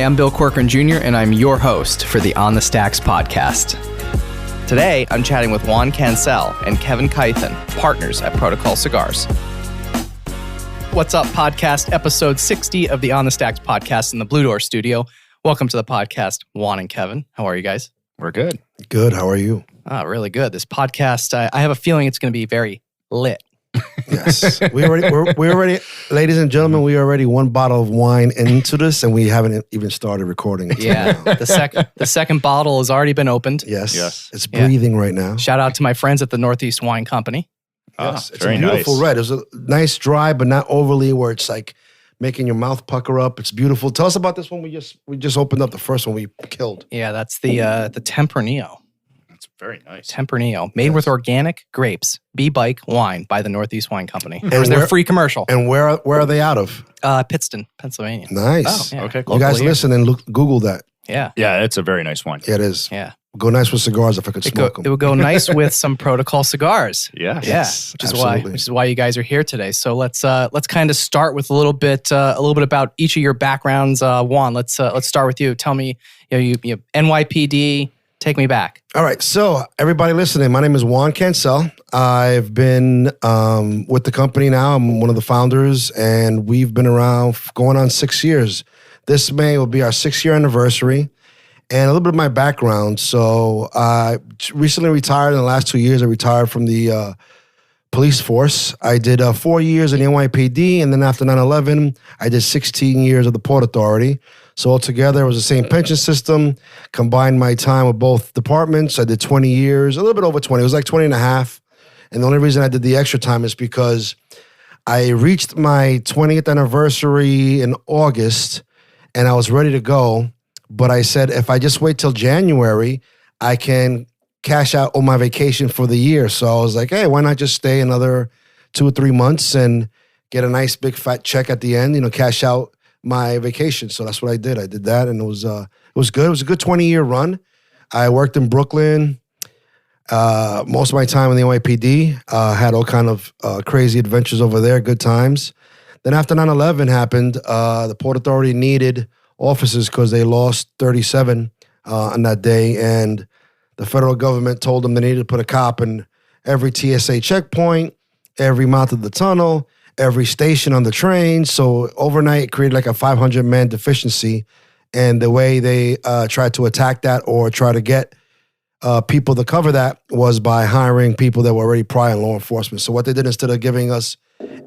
I'm Bill Corcoran Jr., and I'm your host for the On the Stacks podcast. Today, I'm chatting with Juan Cancel and Kevin Keithan, partners at Protocol Cigars. What's up, podcast? Episode 60 of the On the Stacks podcast in the Blue Door studio. Welcome to the podcast, Juan and Kevin. How are you guys? We're good. Good. How are you? Really good. This podcast, I have a feeling it's going to be very lit. Yes. We already, ladies and gentlemen, we already one bottle of wine into this, and we haven't even started recording it. Yeah. The second bottle has already been opened. Yes. It's breathing right now. Shout out to my friends at the Northeast Wine Company. Yes. It's a beautiful red. It's a nice dry, but not overly where it's like making your mouth pucker up. It's beautiful. Tell us about this one. We just opened up the first one we killed. Yeah, that's the Tempranillo. That's very nice. Tempranillo, made with organic grapes. B-Bike Wine by the Northeast Wine Company. It was their free commercial. And where are they out of? Pittston, Pennsylvania. Nice. Oh, yeah. Okay, cool. You guys listen and Google that. Yeah. Yeah, it's a very nice wine. Yeah, it is. Yeah. Go nice with cigars if I could smoke them. It would go nice with some Protocol cigars. Yeah. Yes, which is why you guys are here today. So let's kind of start with a little bit about each of your backgrounds. Juan, let's start with you. Tell me, you NYPD. Take me back. All right. So everybody listening, my name is Juan Cancel. I've been with the company now. I'm one of the founders, and we've been around going on 6 years. This May will be our 6-year anniversary. And a little bit of my background. So I recently retired. In the last 2 years, I retired from the police force. I did 4 years in the NYPD, and then after 9/11, I did 16 years of the Port Authority. So altogether, it was the same pension system. Combined my time with both departments. I did 20 years, a little bit over 20. It was like 20 and a half. And the only reason I did the extra time is because I reached my 20th anniversary in August, and I was ready to go. But I said, if I just wait till January, I can cash out all my vacation for the year. So I was like, hey, why not just stay another 2 or 3 months and get a nice big fat check at the end, cash out my vacation. So that's what I did. I did that, and it was good. It was a good 20-year run. I worked in Brooklyn most of my time in the NYPD. Had all kind of crazy adventures over there, good times. Then after 9/11 happened, the Port Authority needed officers because they lost 37 on that day, and the federal government told them they needed to put a cop in every TSA checkpoint, every mouth of the tunnel, every station on the train. So overnight, it created like a 500-man deficiency, and the way they tried to attack that or try to get people to cover that was by hiring people that were already prior in law enforcement. So what they did, instead of giving us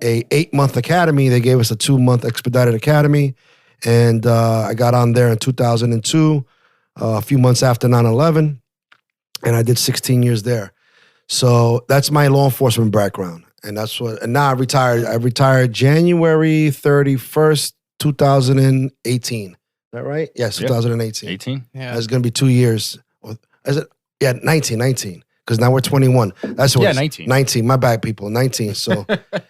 a 8-month academy, they gave us a 2-month expedited academy. And I got on there in 2002, a few months after 9/11, and I did 16 years there. So that's my law enforcement background, and now I retired. I retired January 31st, 2018. Is that right? Yes, 2018. 18? Yeah. It's going to be 2 years. Is it? Yeah, 19. Because now we're 21. That's what 19. 19. My bad, people. 19. So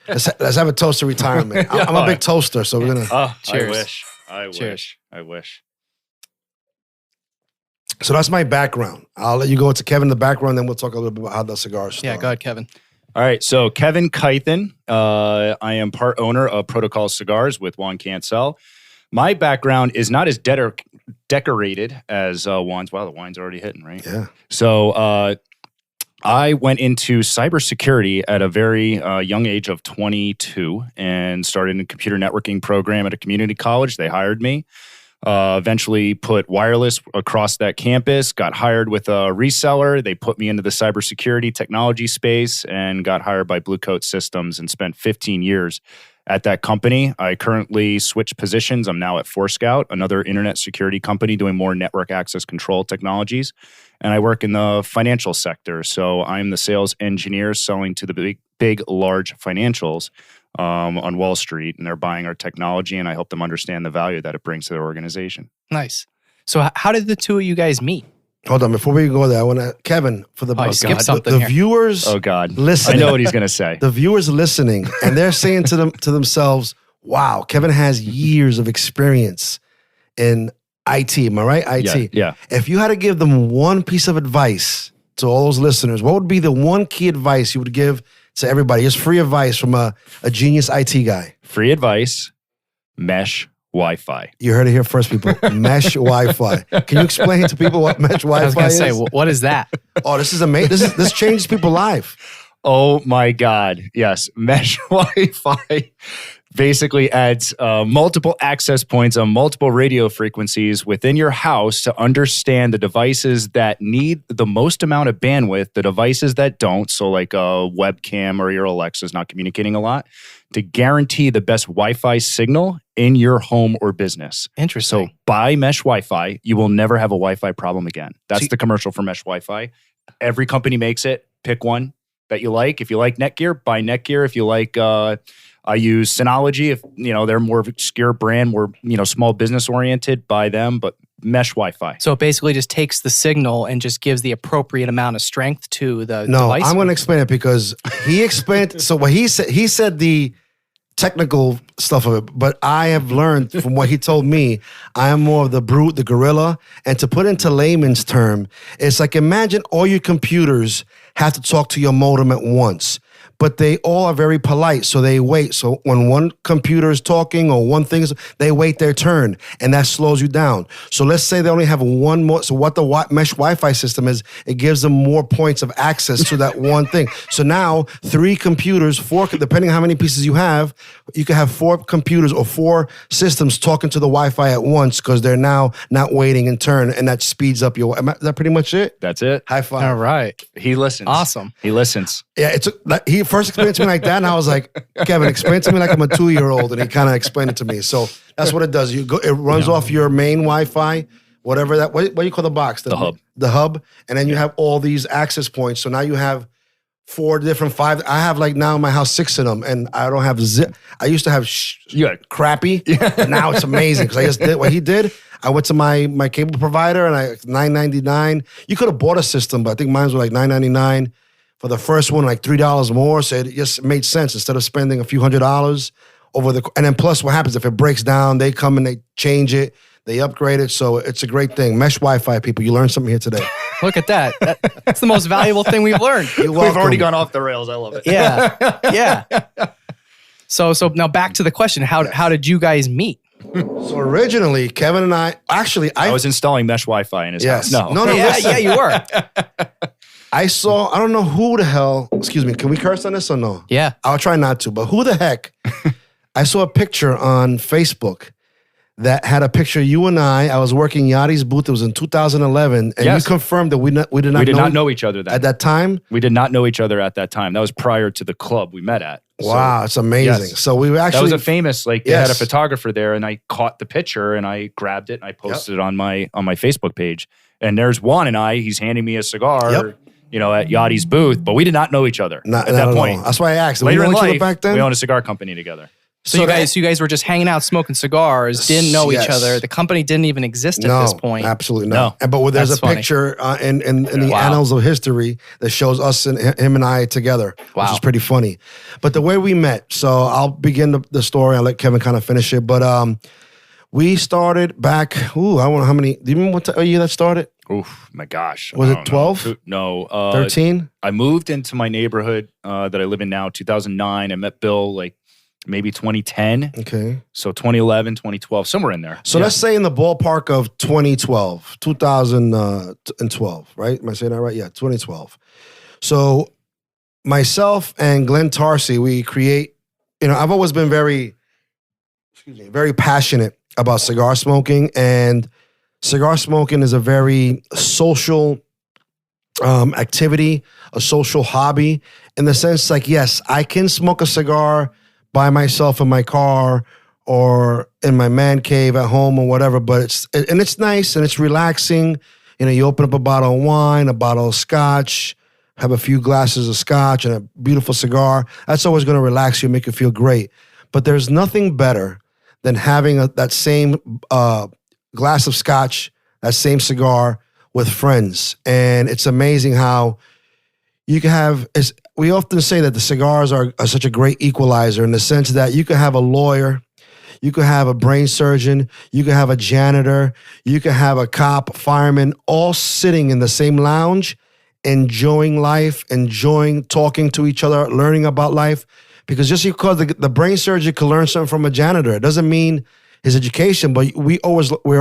let's have a toast to retirement. I'm a big toaster, so we're gonna. Oh, cheers. I wish. So that's my background. I'll let you go into Kevin, the background, then we'll talk a little bit about how the cigars start. Yeah, go ahead, Kevin. All right, so Kevin Keithan. I am part owner of Protocol Cigars with Juan Cancel. My background is not as decorated as Juan's. Wow, the wine's already hitting, right? Yeah. So I went into cybersecurity at a very young age of 22 and started a computer networking program at a community college. They hired me. Eventually put wireless across that campus, got hired with a reseller. They put me into the cybersecurity technology space and got hired by Blue Coat Systems and spent 15 years at that company. I currently switched positions. I'm now at Forescout, another internet security company doing more network access control technologies. And I work in the financial sector. So I'm the sales engineer selling to the big, large financials on Wall Street. And they're buying our technology, and I help them understand the value that it brings to their organization. Nice. So how did the two of you guys meet? Hold on, before we go there, I want to, Kevin, for the the viewers. Oh God, listening. I know what he's going to say. The viewers listening, and they're saying to themselves, "Wow, Kevin has years of experience in IT." Am I right? IT. Yeah. If you had to give them one piece of advice to all those listeners, what would be the one key advice you would give to everybody? Just free advice from a genius IT guy. Free advice: mesh Wi-Fi. You heard it here first, people. Mesh Wi-Fi. Can you explain to people what mesh Wi-Fi is? I was going to say, what is that? Oh, this is amazing. This changes people's life. Oh my God. Yes. Mesh Wi-Fi basically adds multiple access points on multiple radio frequencies within your house to understand the devices that need the most amount of bandwidth, the devices that don't. So like a webcam or your Alexa's not communicating a lot, to guarantee the best Wi-Fi signal in your home or business. Interesting. So buy Mesh Wi-Fi. You will never have a Wi-Fi problem again. That's the commercial for Mesh Wi-Fi. Every company makes it. Pick one that you like. If you like Netgear, buy Netgear. If you like, I use Synology. If they're more of an obscure brand, more small business oriented, buy them. But Mesh Wi-Fi. So it basically just takes the signal and just gives the appropriate amount of strength to the device? No, I'm going to explain it because he explained. So what he said the technical stuff of it, but I have learned from what he told me, I am more of the brute, the gorilla. And to put into layman's term, it's like imagine all your computers have to talk to your modem at once. But they all are very polite, so they wait. So when one computer is talking or one thing is, they wait their turn, and that slows you down. So let's say they only have one more. So what the mesh Wi-Fi system is, it gives them more points of access to that one thing. So now 3 computers, 4, depending on how many pieces you can have 4 computers or 4 systems talking to the Wi-Fi at once because they're now not waiting in turn, and that speeds up your. Is that pretty much it? That's it. High five. All right. He listens. Awesome. He listens. Yeah, he first explained it to me like that, and I was like, Kevin, explain it to me like I'm a 2-year-old, and he kind of explained it to me. So that's what it does. It runs off your main Wi-Fi, whatever that. What do you call the box? The hub. The hub, and then you have all these access points. So now you have 4 different 5. I have like now in my house 6 of them, and I don't have zip. I used to have crappy. But now it's amazing because I just did what he did. I went to my cable provider and $9.99. You could have bought a system, but I think mine was like $9.99 for the first one, like $3 more. So it just made sense instead of spending a few $100s over the. And then plus, what happens if it breaks down? They come and they change it, they upgrade it. So it's a great thing. Mesh Wi-Fi, people. You learned something here today. Look at that. That's the most valuable thing we've learned. You're welcome. We've already gone off the rails. I love it. Yeah. So now back to the question: How did you guys meet? So originally, Kevin and I was installing Mesh Wi-Fi in his house. No. Yeah, you were. I don't know who the hell, excuse me, can we curse on this or no? Yeah. I'll try not to, but who the heck? I saw a picture on Facebook that had a picture of you and I was working Yachty's booth. It was in 2011. And Yes. You confirmed that we did not know each other then. at that time? We did not know each other at that time. That was prior to the club we met at. Wow, it's amazing. Yes. So we were actually. That was a famous, they had a Yes. photographer there, and I caught the picture and I grabbed it and I posted it on my Facebook page. And there's Juan and I, he's handing me a cigar, Yep. at Yachty's booth, but we did not know each other at that point. That's why I asked. Did we Later know in each other life, back then? we owned a cigar company together. So you guys were just hanging out, smoking cigars, didn't know each Yes. other. The company didn't even exist at this point. Absolutely not. No. But there's That's a funny. picture in the Wow. annals of history that shows us and him and I together, which Wow. is pretty funny. But the way we met, so I'll begin the story. I'll let Kevin kind of finish it. But we started back, I don't know how many, do you remember what year that started? Oof, my gosh. Was I it don't know. 12? No. 13? I moved into my neighborhood that I live in now, 2009. I met Bill maybe 2010. Okay. So 2011, 2012, somewhere in there. So let's say in the ballpark of 2012, right? Am I saying that right? Yeah, 2012. So myself and Glenn Tarsi, we create, I've always been very passionate about cigar smoking, and cigar smoking is a very social activity, a social hobby, in the sense yes, I can smoke a cigar by myself in my car or in my man cave at home or whatever, but it's nice and it's relaxing. You open up a bottle of wine, a bottle of scotch, have a few glasses of scotch and a beautiful cigar. That's always going to relax you, make you feel great. But there's nothing better than having that same glass of scotch, that same cigar with friends. And it's amazing how you can have, we often say that the cigars are such a great equalizer in the sense that you can have a lawyer, you could have a brain surgeon, you could have a janitor, you could have a cop, fireman, all sitting in the same lounge, enjoying life, enjoying talking to each other, learning about life. Because just because the brain surgeon can learn something from a janitor, it doesn't mean his education, but we're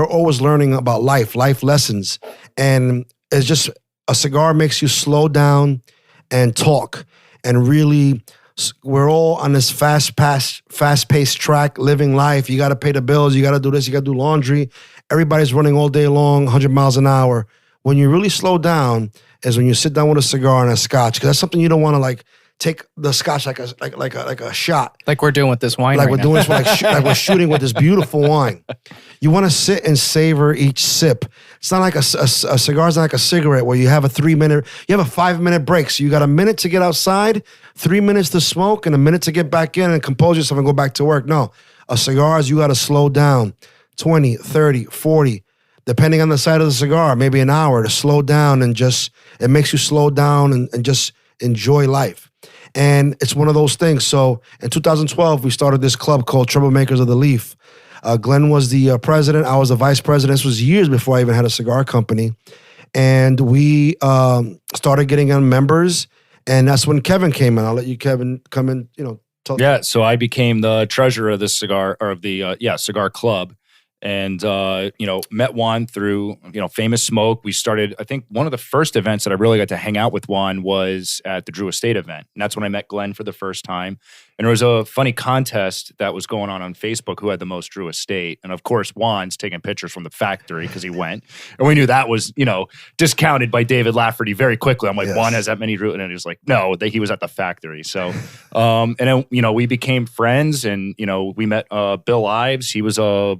always learning about life lessons. And it's just a cigar makes you slow down and talk. And really, we're all on this fast-paced track, living life. You got to pay the bills. You got to do this. You got to do laundry. Everybody's running all day long, 100 miles an hour. When you really slow down is when you sit down with a cigar and a scotch, because that's something you don't want to like take the scotch like a shot. Like we're doing with this wine like right we're now. doing this, like we're shooting with this beautiful wine. You want to sit and savor each sip. It's not like a cigar's not like a cigarette where you have a 5-minute break. So you got a minute to get outside, 3 minutes to smoke, and a minute to get back in and compose yourself and go back to work. No, a cigar is you got to slow down 20, 30, 40, depending on the side of the cigar, maybe an hour to slow down and just, it makes you slow down and just enjoy life. And it's one of those things. So in 2012, we started this club called Troublemakers of the Leaf. Glenn was the president. I was the vice president. This was years before I even had a cigar company. And we started getting on members. And that's when Kevin came in. I'll let you, Kevin, come in, talk. Yeah, so I became the treasurer of the cigar club. And, met Juan through, Famous Smoke. We started, I think one of the first events that I really got to hang out with Juan was at the Drew Estate event. And that's when I met Glenn for the first time. And there was a funny contest that was going on Facebook, who had the most Drew Estate. And of course, Juan's taking pictures from the factory because he went. And we knew that was, discounted by David Lafferty very quickly. I'm like, yes. Juan has that many Drew. And he was like, no, he was at the factory. So, and then, we became friends and, we met Bill Ives. He was a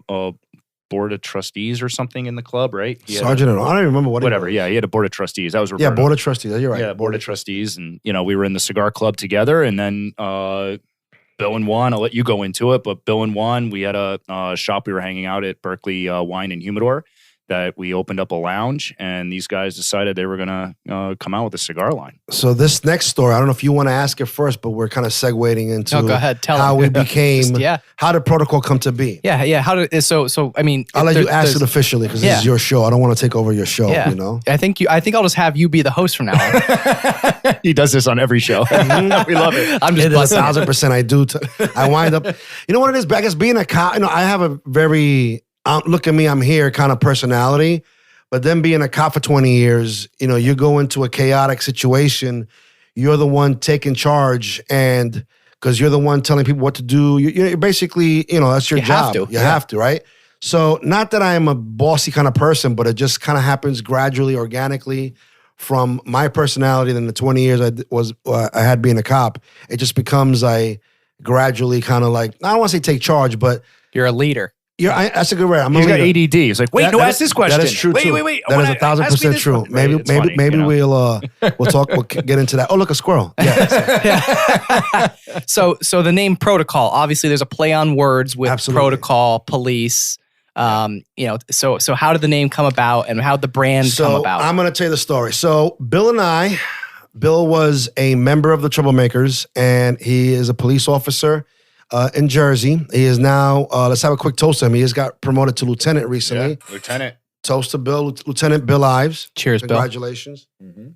board of trustees or something in the club, right? Sergeant, I don't even remember what. Whatever, yeah, he had a board of trustees. That was Roberto. Yeah, board of trustees. You're right. Yeah, board of trustees, and we were in the cigar club together, and then Bill and Juan. I'll let you go into it, but Bill and Juan, we had a shop. We were hanging out at Berkeley Wine and Humidor. That we opened up a lounge, and these guys decided they were going to come out with a cigar line. So this next story, I don't know if you want to ask it first, but we're kind of segueing into go ahead, tell how me. we became, how did Protocol come to be? Yeah. How did so? I mean, I'll let you ask it officially because this is your show. I don't want to take over your show. Yeah. I think I'll just have you be the host from now on. He does this on every show. We love it. I'm just 1,000%. I do. I wind up. You know what it is? I guess being a cop. I have a very look at me, I'm here kind of personality. But then being a cop for 20 years, you go into a chaotic situation, you're the one taking charge, and because you're the one telling people what to do, you're basically, that's your job. You have to, right? So not that I am a bossy kind of person, but it just kind of happens gradually, organically from my personality than the 20 years I had being a cop. It just becomes I gradually kind of like, I don't want to say take charge, but you're a leader. That's a good word. He's got ADD. He's like, wait, ask this question. That is true too. Wait. That is 1,000% true. Maybe we'll talk. We'll get into that. Oh, look, a squirrel. Yeah. So the name Protocol. Obviously, there's a play on words with protocol, police. So how did the name come about, and how did the brand come about? I'm going to tell you the story. So Bill was a member of the Troublemakers, and he is a police officer. In Jersey. He is now, let's have a quick toast to him. He just got promoted to lieutenant recently. Yeah, lieutenant. Toast to Bill, Lieutenant Bill Ives. Cheers, Bill. Congratulations. Mm-hmm.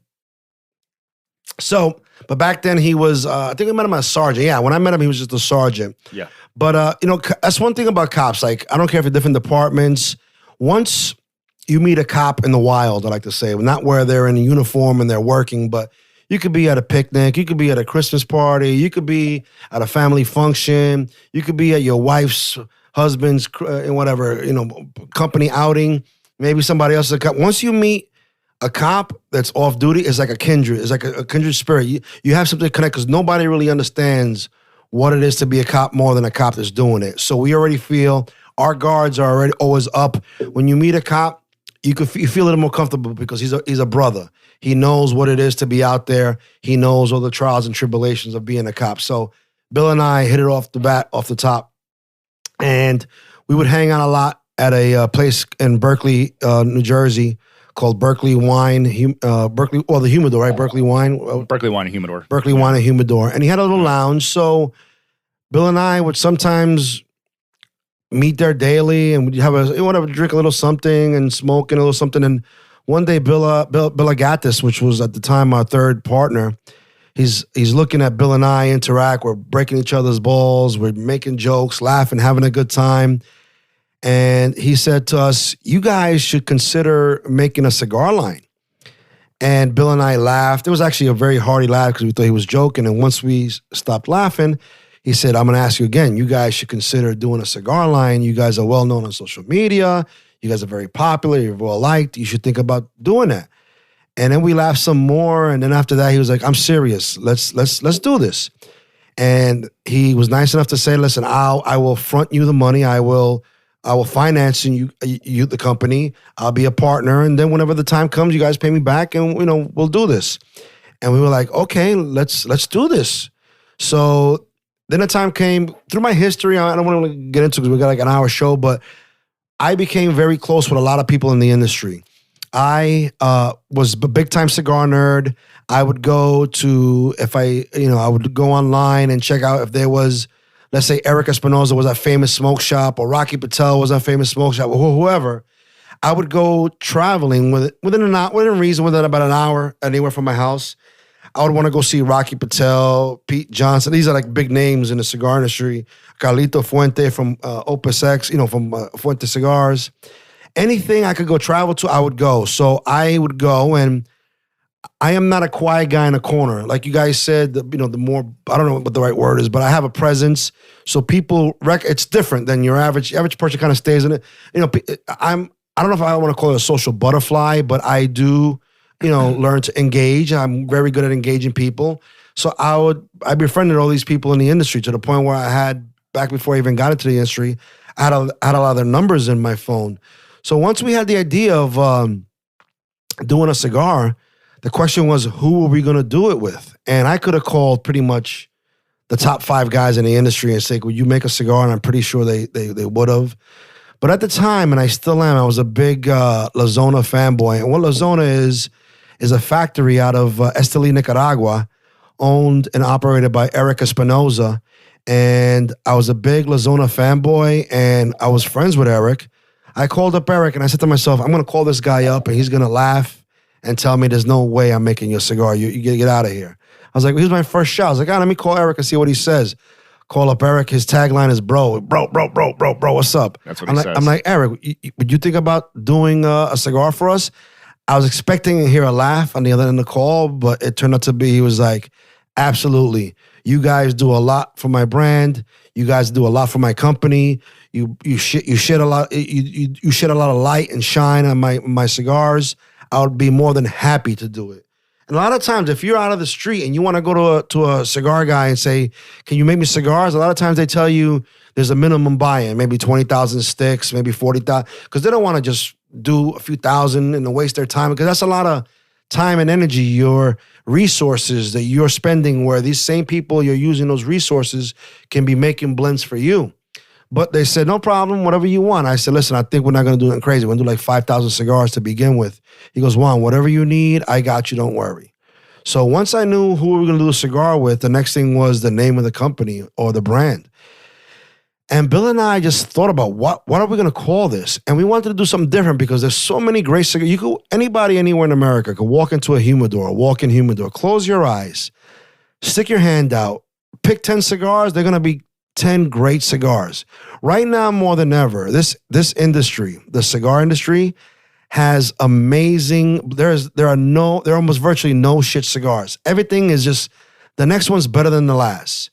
So, but back then he was, I think we met him as sergeant. Yeah, when I met him, he was just a sergeant. Yeah. But, that's one thing about cops. Like, I don't care if you're different departments. Once you meet a cop in the wild, I like to say, not where they're in a uniform and they're working, but you could be at a picnic. You could be at a Christmas party. You could be at a family function. You could be at your wife's, husband's, whatever, company outing. Maybe somebody else is a cop. Once you meet a cop that's off duty, it's like a kindred. It's like a kindred spirit. You have something to connect because nobody really understands what it is to be a cop more than a cop that's doing it. So we already feel our guards are already always up. When you meet a cop, you feel a little more comfortable because he's a brother. He knows what it is to be out there. He knows all the trials and tribulations of being a cop. So Bill and I hit it off the top. And we would hang out a lot at a place in Berkeley, New Jersey called Berkeley Wine, the Humidor, right? Berkeley Wine. Berkeley Wine and Humidor. Berkeley Wine and Humidor. And he had a little lounge. So Bill and I would sometimes meet there daily, and we'd have drink a little something and smoke a little something. And one day, Bill Agatis, which was at the time our third partner, he's looking at Bill and I interact. We're breaking each other's balls. We're making jokes, laughing, having a good time. And he said to us, you guys should consider making a cigar line. And Bill and I laughed. It was actually a very hearty laugh because we thought he was joking. And once we stopped laughing, he said, I'm going to ask you again, you guys should consider doing a cigar line. You guys are well known on social media. You guys are very popular. You're well liked. You should think about doing that. And then we laughed some more. And then after that, he was like, I'm serious. Let's do this. And he was nice enough to say, listen, I will front you the money. I will finance you the company. I'll be a partner. And then whenever the time comes, you guys pay me back and, we'll do this. And we were like, okay, let's do this. So then the time came through my history. I don't want to get into it because we got like an hour show, but I became very close with a lot of people in the industry. I was a big time cigar nerd. I would go to, I would go online and check out if there was, let's say Eric Espinosa was that famous smoke shop, or Rocky Patel was that famous smoke shop, or whoever. I would go traveling within about an hour, anywhere from my house. I would want to go see Rocky Patel, Pete Johnson. These are like big names in the cigar industry. Carlito Fuente from Op.060, from Fuente Cigars. Anything I could go travel to, I would go. So I would go, and I am not a quiet guy in a corner. Like you guys said, the more, I don't know what the right word is, but I have a presence. So people, it's different than your average person kind of stays in it. I don't know if I want to call it a social butterfly, but I do, learn to engage. I'm very good at engaging people. So I befriended all these people in the industry to the point where I had, back before I even got into the industry, I had a lot of their numbers in my phone. So once we had the idea of doing a cigar, the question was, who were we going to do it with? And I could have called pretty much the top 5 guys in the industry and say, would you make a cigar? And I'm pretty sure they would have. But at the time, and I still am, I was a big La Zona fanboy. And what La Zona is a factory out of Esteli, Nicaragua, owned and operated by Eric Espinosa. And I was a big La Zona fanboy, and I was friends with Eric. I called up Eric, and I said to myself, I'm going to call this guy up, and he's going to laugh and tell me there's no way I'm making your cigar. You got to get out of here. I was like, here's my first shot. I was like, let me call Eric and see what he says. Call up Eric. His tagline is bro, what's up? That's what he says. I'm like, Eric, would you think about doing a cigar for us? I was expecting to hear a laugh on the other end of the call, but it turned out to be, he was like, absolutely. You guys do a lot for my brand. You guys do a lot for my company. You shed a lot. You shed a lot of light and shine on my cigars. I would be more than happy to do it. And a lot of times, if you're out of the street and you want to go to a cigar guy and say, "Can you make me cigars?" A lot of times they tell you there's a minimum buy-in, maybe 20,000 sticks, maybe 40,000, because they don't want to just do a few thousand and waste their time, because that's a lot of time and energy, your resources that you're spending, where these same people you're using those resources can be making blends for you. But they said, no problem, whatever you want. I said, listen, I think we're not going to do anything crazy. We're going to do like 5,000 cigars to begin with. He goes, Juan, whatever you need, I got you, don't worry. So once I knew who we were going to do a cigar with, the next thing was the name of the company or the brand. And Bill and I just thought about what are we going to call this? And we wanted to do something different because there's so many great cigars. Anybody anywhere in America could walk into a humidor, walk-in humidor, close your eyes, stick your hand out, pick 10 cigars, they're going to be 10 great cigars. Right now, more than ever, this industry, the cigar industry, has amazing, there are almost virtually no shit cigars. Everything is just, the next one's better than the last.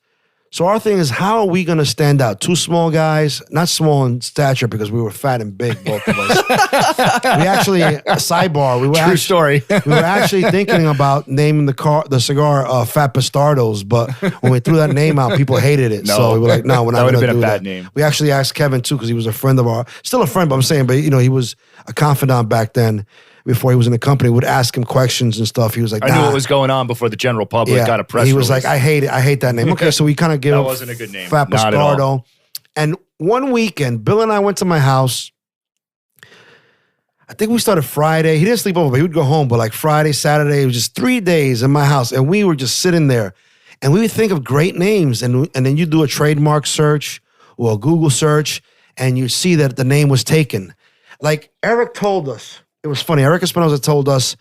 So our thing is, how are we going to stand out? 2 small guys, not small in stature because we were fat and big, both of us. We actually, sidebar, True story. We were actually thinking about naming the cigar Fat Bastardos, but when we threw that name out, people hated it. No. So we were like, no, we're not going to do that. That would have been a bad name. We actually asked Kevin too, because he was a friend of ours. Still a friend, but I'm saying, but he was a confidant back then. Before he was in the company, would ask him questions and stuff. He was like, I knew what was going on before the general public got a press He was release. like, I hate that name. Okay, so we kind of gave That him wasn't a good name. Fat Not at all. Bastardo. And one weekend, Bill and I went to my house. I think we started Friday. He didn't sleep over, but he would go home. But like Friday, Saturday, it was just 3 days in my house. And we were just sitting there. And we would think of great names. And then you do a trademark search or a Google search, and you see that the name was taken. Like Eric told us, it was funny. Eric Espinosa told us,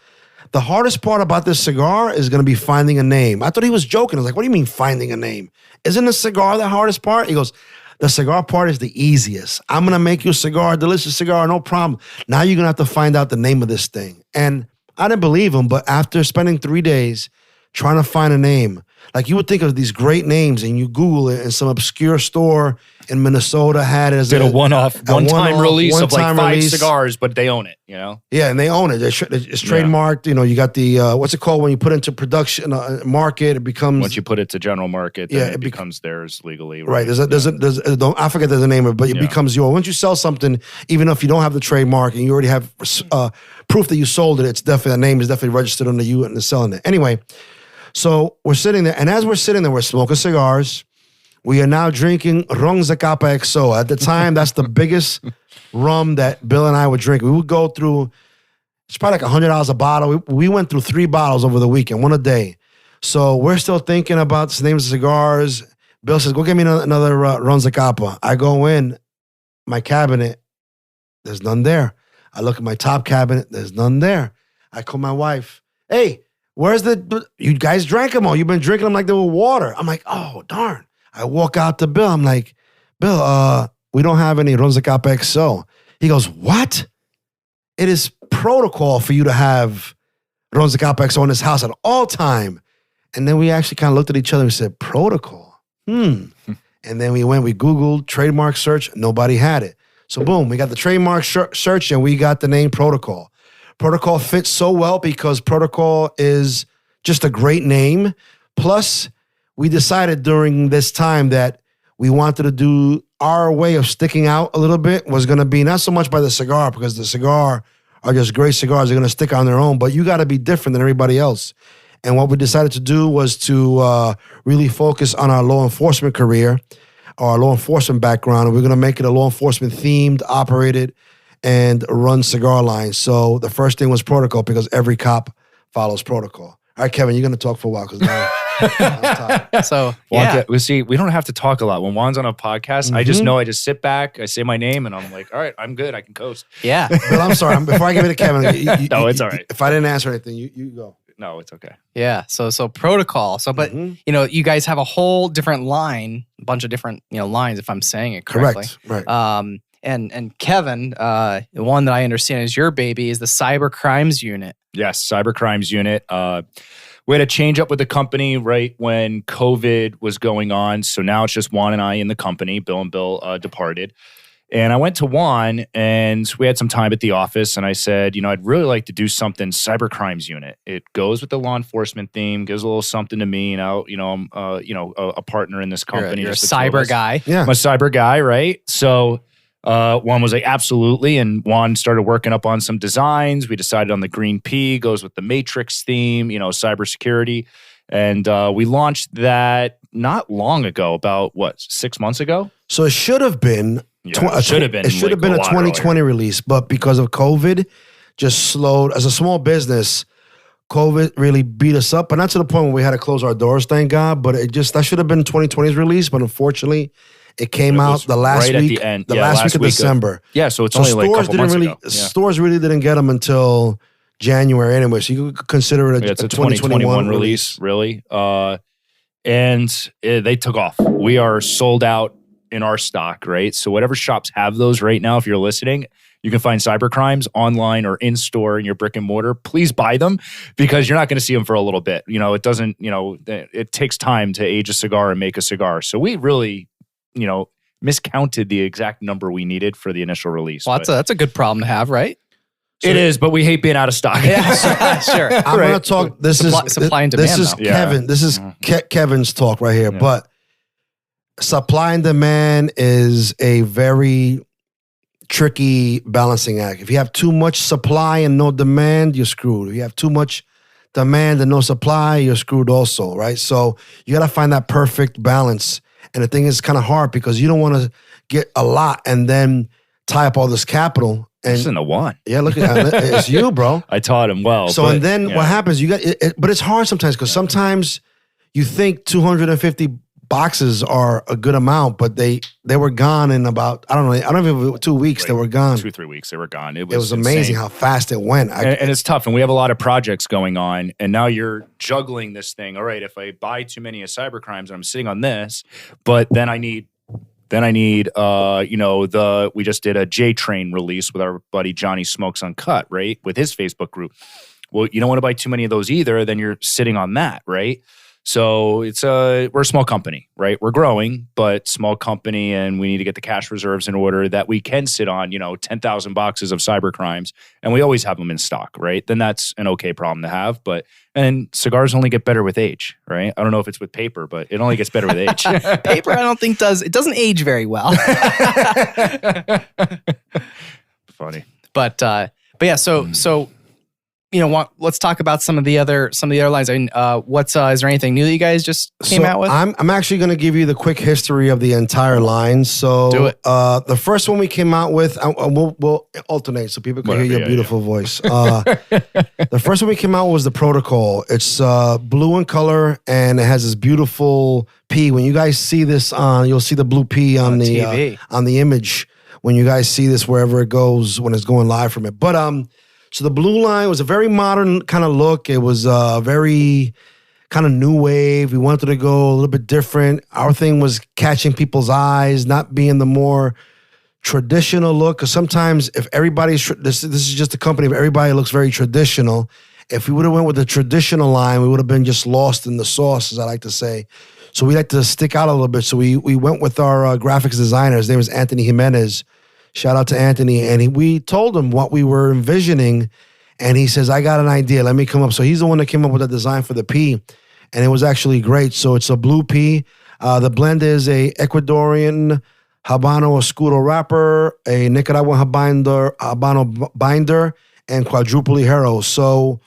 the hardest part about this cigar is going to be finding a name. I thought he was joking. I was like, what do you mean finding a name? Isn't a cigar the hardest part? He goes, The cigar part is the easiest. I'm going to make you a cigar, delicious cigar, no problem. Now you're going to have to find out the name of this thing. And I didn't believe him, but after spending 3 days trying to find a name, like you would think of these great names and you Google it and some obscure store in Minnesota had it as a one-time release of like 5 cigars, but they own it, Yeah, and they own it. It's trademarked. You got the, what's it called when you put it into production, market, it becomes... Once you put it to general market, then it becomes theirs legally. Right. I forget the name of it, but it becomes yours. Once you sell something, even if you don't have the trademark and you already have proof that you sold it, it's definitely, the name is definitely registered under you and they're selling it. Anyway, so we're sitting there, and as we're sitting there, we're smoking cigars. We are now drinking Ron Zacapa XO. At the time, that's the biggest rum that Bill and I would drink. We would go through, it's probably like $100 a bottle. We went through 3 bottles over the weekend, one a day. So we're still thinking about the names of cigars. Bill says, go get me another Ron Zacapa. I go in my cabinet. There's none there. I look at my top cabinet. There's none there. I call my wife. Hey, where's you guys drank them all. You've been drinking them like they were water. I'm like, oh, darn. I walk out to Bill. I'm like, Bill, we don't have any Ron Zacapa XO. He goes, what? It is protocol for you to have Ron Zacapa XO in this house at all time. And then we actually kind of looked at each other and said, protocol? And then we Googled trademark search. Nobody had it. So boom, we got the trademark search and we got the name Protocol. Protocol fits so well because Protocol is just a great name. Plus, we decided during this time that we wanted to do our way of sticking out a little bit was going to be not so much by the cigar, because the cigar are just great cigars. They're going to stick on their own, but you got to be different than everybody else. And what we decided to do was to really focus on our law enforcement career, our law enforcement background. And we're going to make it a law enforcement themed, operated, and run cigar line. So the first thing was Protocol because every cop follows Protocol. All right, Kevin, you're going to talk for a while because now I'm tired. So, Juan, we don't have to talk a lot. When Juan's on a podcast, I just know I just sit back, I say my name, and I'm like, all right, I'm good. I can coast. Yeah. But I'm sorry. Before I give it to Kevin, no, it's all right. If I didn't answer anything, you go. No, it's okay. Yeah. So Protocol. So, but you guys have a whole different line, a bunch of different lines, if I'm saying it correctly. Correct. Right. And Kevin, the one that I understand is your baby is the Cyber Crimes Unit. Yes, Cyber Crimes Unit. We had a change up with the company right when COVID was going on. So now it's just Juan and I in the company. Bill and Bill departed. And I went to Juan and we had some time at the office and I said, I'd really like to do something Cyber Crimes Unit. It goes with the law enforcement theme, gives a little something to me. Now, I'm a partner in this company. You're a cyber guy. Yeah. I'm a cyber guy, right? So Juan was like, absolutely. And Juan started working up on some designs. We decided on the green P, goes with the Matrix theme, cybersecurity. And we launched that not long ago, about 6 months ago? So it should have been. It should have been a 2020 release, but because of COVID, just slowed. As a small business, COVID really beat us up, but not to the point where we had to close our doors, thank God. But that should have been 2020's release, but unfortunately, it came out the last week, at the end. Last week of December. So it's only like a couple months ago. Stores really didn't get them until January anyway, so you could consider it a 2021 release, really. And they took off. We are sold out in our stock, right? So whatever shops have those right now, if you're listening, you can find Cyber Crimes online or in store in your brick and mortar. Please buy them because you're not going to see them for a little bit. It doesn't, it takes time to age a cigar and make a cigar. So we really, miscounted the exact number we needed for the initial release. Well, that's a good problem to have, right? So it is, but we hate being out of stock. Yeah, sure. I'm going to talk. This is supply and demand. This is Kevin. This is Kevin's talk right here. Yeah. But supply and demand is a very tricky balancing act. If you have too much supply and no demand, you're screwed. If you have too much demand and no supply, you're screwed also, right? So you got to find that perfect balance. And the thing is kind of hard because you don't want to get a lot and then tie up all this capital. And this isn't a Juan. Yeah, look at it's you, bro. I taught him well. So and then what happens? You got, but it's hard sometimes because sometimes you think 250 boxes are a good amount, but they were gone in about I don't know if it was 2 weeks. They were gone. 2-3 weeks. They were gone. It was amazing how fast it went. And it's tough. And we have a lot of projects going on. And now you're juggling this thing. All right, if I buy too many of Cyber Crimes, and I'm sitting on this, but then I need Then I need, we just did a J-Train release with our buddy Johnny Smokes Uncut, right? With his Facebook group. Well, you don't want to buy too many of those either. Then you're sitting on that, right? So we're a small company, right? We're growing, but small company, and we need to get the cash reserves in order that we can sit on, 10,000 boxes of cyber crimes, and we always have them in stock, right? Then that's an okay problem to have. And cigars only get better with age, right? I don't know if it's with paper, but it only gets better with age. Paper, I don't think doesn't age very well. Funny, but yeah. So. Let's talk about some of the other lines. I mean, is there anything new that you guys just came out with? I'm actually going to give you the quick history of the entire line. So, do it. The first one we came out with, we'll alternate so people can hear your beautiful voice. The first one we came out was the Protocol. It's blue in color, and it has this beautiful P. When you guys see this you'll see the blue P on the TV. On the image when you guys see this wherever it goes when it's going live from it. But so the blue line was a very modern kind of look. It was very kind of new wave. We wanted to go a little bit different. Our thing was catching people's eyes, not being the more traditional look. Because sometimes if everybody's, this is just a company, if everybody looks very traditional, if we would have went with the traditional line, we would have been just lost in the sauce, as I like to say. So we like to stick out a little bit. So we went with our graphics designer. His name is Anthony Jimenez. Shout out to Anthony. And we told him what we were envisioning. And he says, I got an idea. Let me come up. So he's the one that came up with the design for the P. And it was actually great. So it's a blue P. The blend is a Ecuadorian Habano Oscuro wrapper, a Nicaraguan Habano binder, and quadruple Ligero. So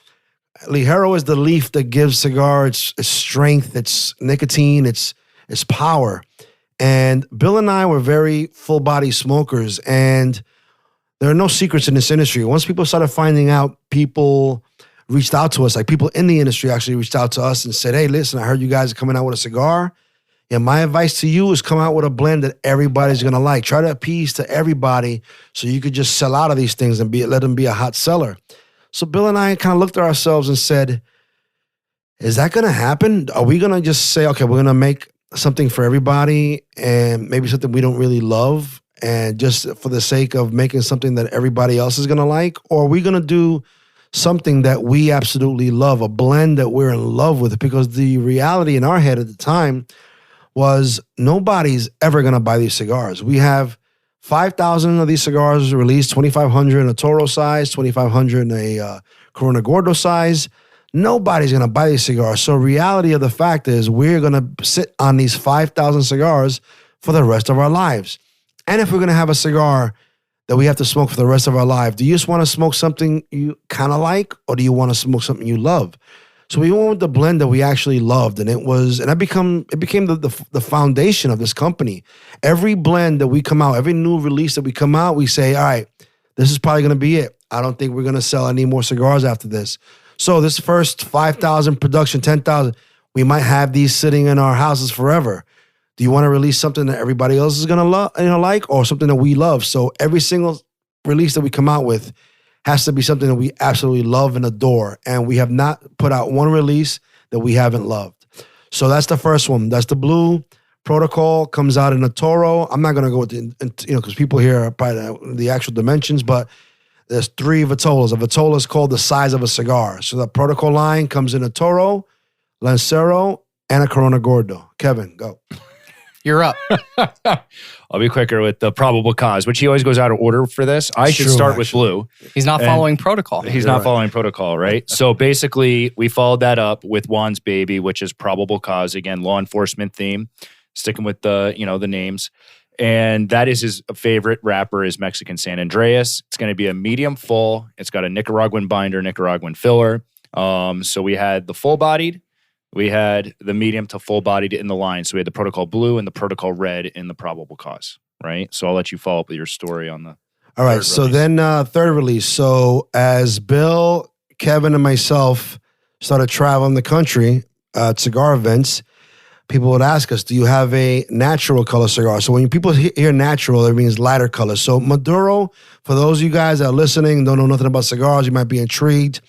Ligero is the leaf that gives cigar its strength, its nicotine, its power. And Bill and I were very full-body smokers, and there are no secrets in this industry. Once people started finding out, people reached out to us. Like people in the industry actually reached out to us and said, hey, listen, I heard you guys are coming out with a cigar. And my advice to you is come out with a blend that everybody's going to like. Try to appease to everybody so you could just sell out of these things and let them be a hot seller. So Bill and I kind of looked at ourselves and said, is that going to happen? Are we going to just say, okay, we're going to make something for everybody and maybe something we don't really love and just for the sake of making something that everybody else is going to like? Or are we going to do something that we absolutely love, a blend that we're in love with? Because the reality in our head at the time was nobody's ever going to buy these cigars. We have 5,000 of these cigars released, 2,500 in a Toro size, 2,500 in a Corona Gordo size. Nobody's going to buy these cigars. So reality of the fact is we're going to sit on these 5,000 cigars for the rest of our lives. And if we're going to have a cigar that we have to smoke for the rest of our life, do you just want to smoke something you kind of like, or do you want to smoke something you love? So we went with the blend that we actually loved, and it became the foundation of this company. Every blend that we come out, every new release that we come out, we say, all right, this is probably going to be it. I don't think we're going to sell any more cigars after this. So this first 5,000 production, 10,000, we might have these sitting in our houses forever. Do you want to release something that everybody else is going to like, or something that we love? So every single release that we come out with has to be something that we absolutely love and adore. And we have not put out one release that we haven't loved. So that's the first one. That's the blue. Protocol comes out in a Toro. I'm not going to go with because people here are probably the actual dimensions, but there's 3 Vitolas. A Vitola is called the size of a cigar. So the Protocol line comes in a Toro, Lancero, and a Corona Gordo. Kevin, go. You're up. I'll be quicker with the probable cause, which he always goes out of order for this. I should start with blue. He's not following protocol. He's not following protocol, right? So basically, we followed that up with Juan's Baby, which is probable cause. Again, law enforcement theme, sticking with the names. And that is his favorite wrapper is Mexican San Andreas. It's going to be a medium full. It's got a Nicaraguan binder, Nicaraguan filler. So we had the full-bodied. We had the medium to full-bodied in the line. So we had the Protocol Blue and the Protocol Red in the probable cause, right? So I'll let you follow up with your story on the All right, so then third release. So as Bill, Kevin, and myself started traveling the country at cigar events, people would ask us, do you have a natural color cigar? So when people hear natural, it means lighter color. So Maduro, for those of you guys that are listening, don't know nothing about cigars, you might be intrigued.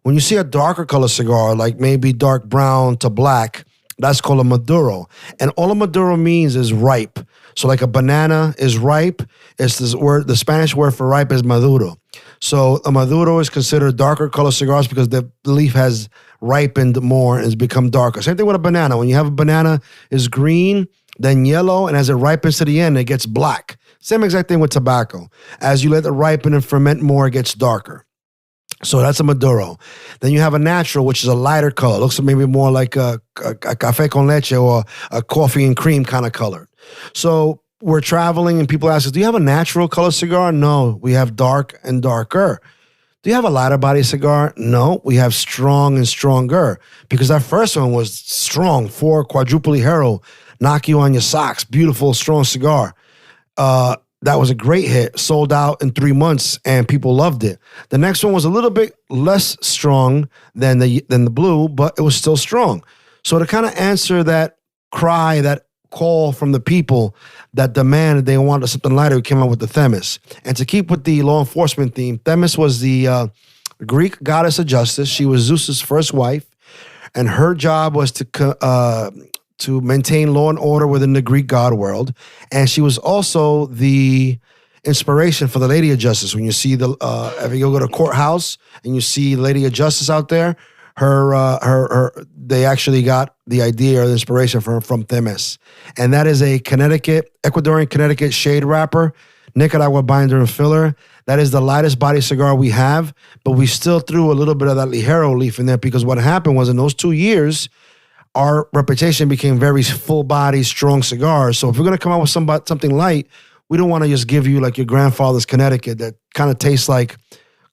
When you see a darker color cigar, like maybe dark brown to black, That's called a Maduro. And all a Maduro means is ripe. So like a banana is ripe. It's this word, the Spanish word for ripe is Maduro. So a Maduro is considered darker color cigars because the leaf has ripened more and has become darker. Same thing with a banana. When you have a banana, it's green, then yellow, and as it ripens to the end, it gets black. Same exact thing with tobacco. As you let it ripen and ferment more, it gets darker. So that's a Maduro. Then you have a natural, which is a lighter color. It looks maybe more like a café con leche or a coffee and cream kind of color. So we're traveling and people ask us, do you have a natural color cigar? No, we have dark and darker. Do you have a lighter body cigar? No, we have strong and stronger. Because our first one was strong, 4 quadruple hero, knock you on your socks, beautiful, strong cigar. That was a great hit, sold out in 3 months, and people loved it. The next one was a little bit less strong than the blue, but it was still strong. So to kind of answer that cry, that call from the people that demanded they wanted something lighter, we came out with the Themis. And to keep with the law enforcement theme, Themis was the Greek goddess of justice. She was Zeus's first wife, and her job was to maintain law and order within the Greek god world. And she was also the inspiration for the Lady of Justice. When you see if you go to a courthouse and you see Lady of Justice out there, they actually got the idea or the inspiration from Themis. And that is a Ecuadorian Connecticut shade wrapper, Nicaragua binder and filler. That is the lightest body cigar we have, but we still threw a little bit of that Ligero leaf in there because what happened was in those 2 years, our reputation became very full body, strong cigars. So if we're going to come out with something light, we don't want to just give you like your grandfather's Connecticut that kind of tastes like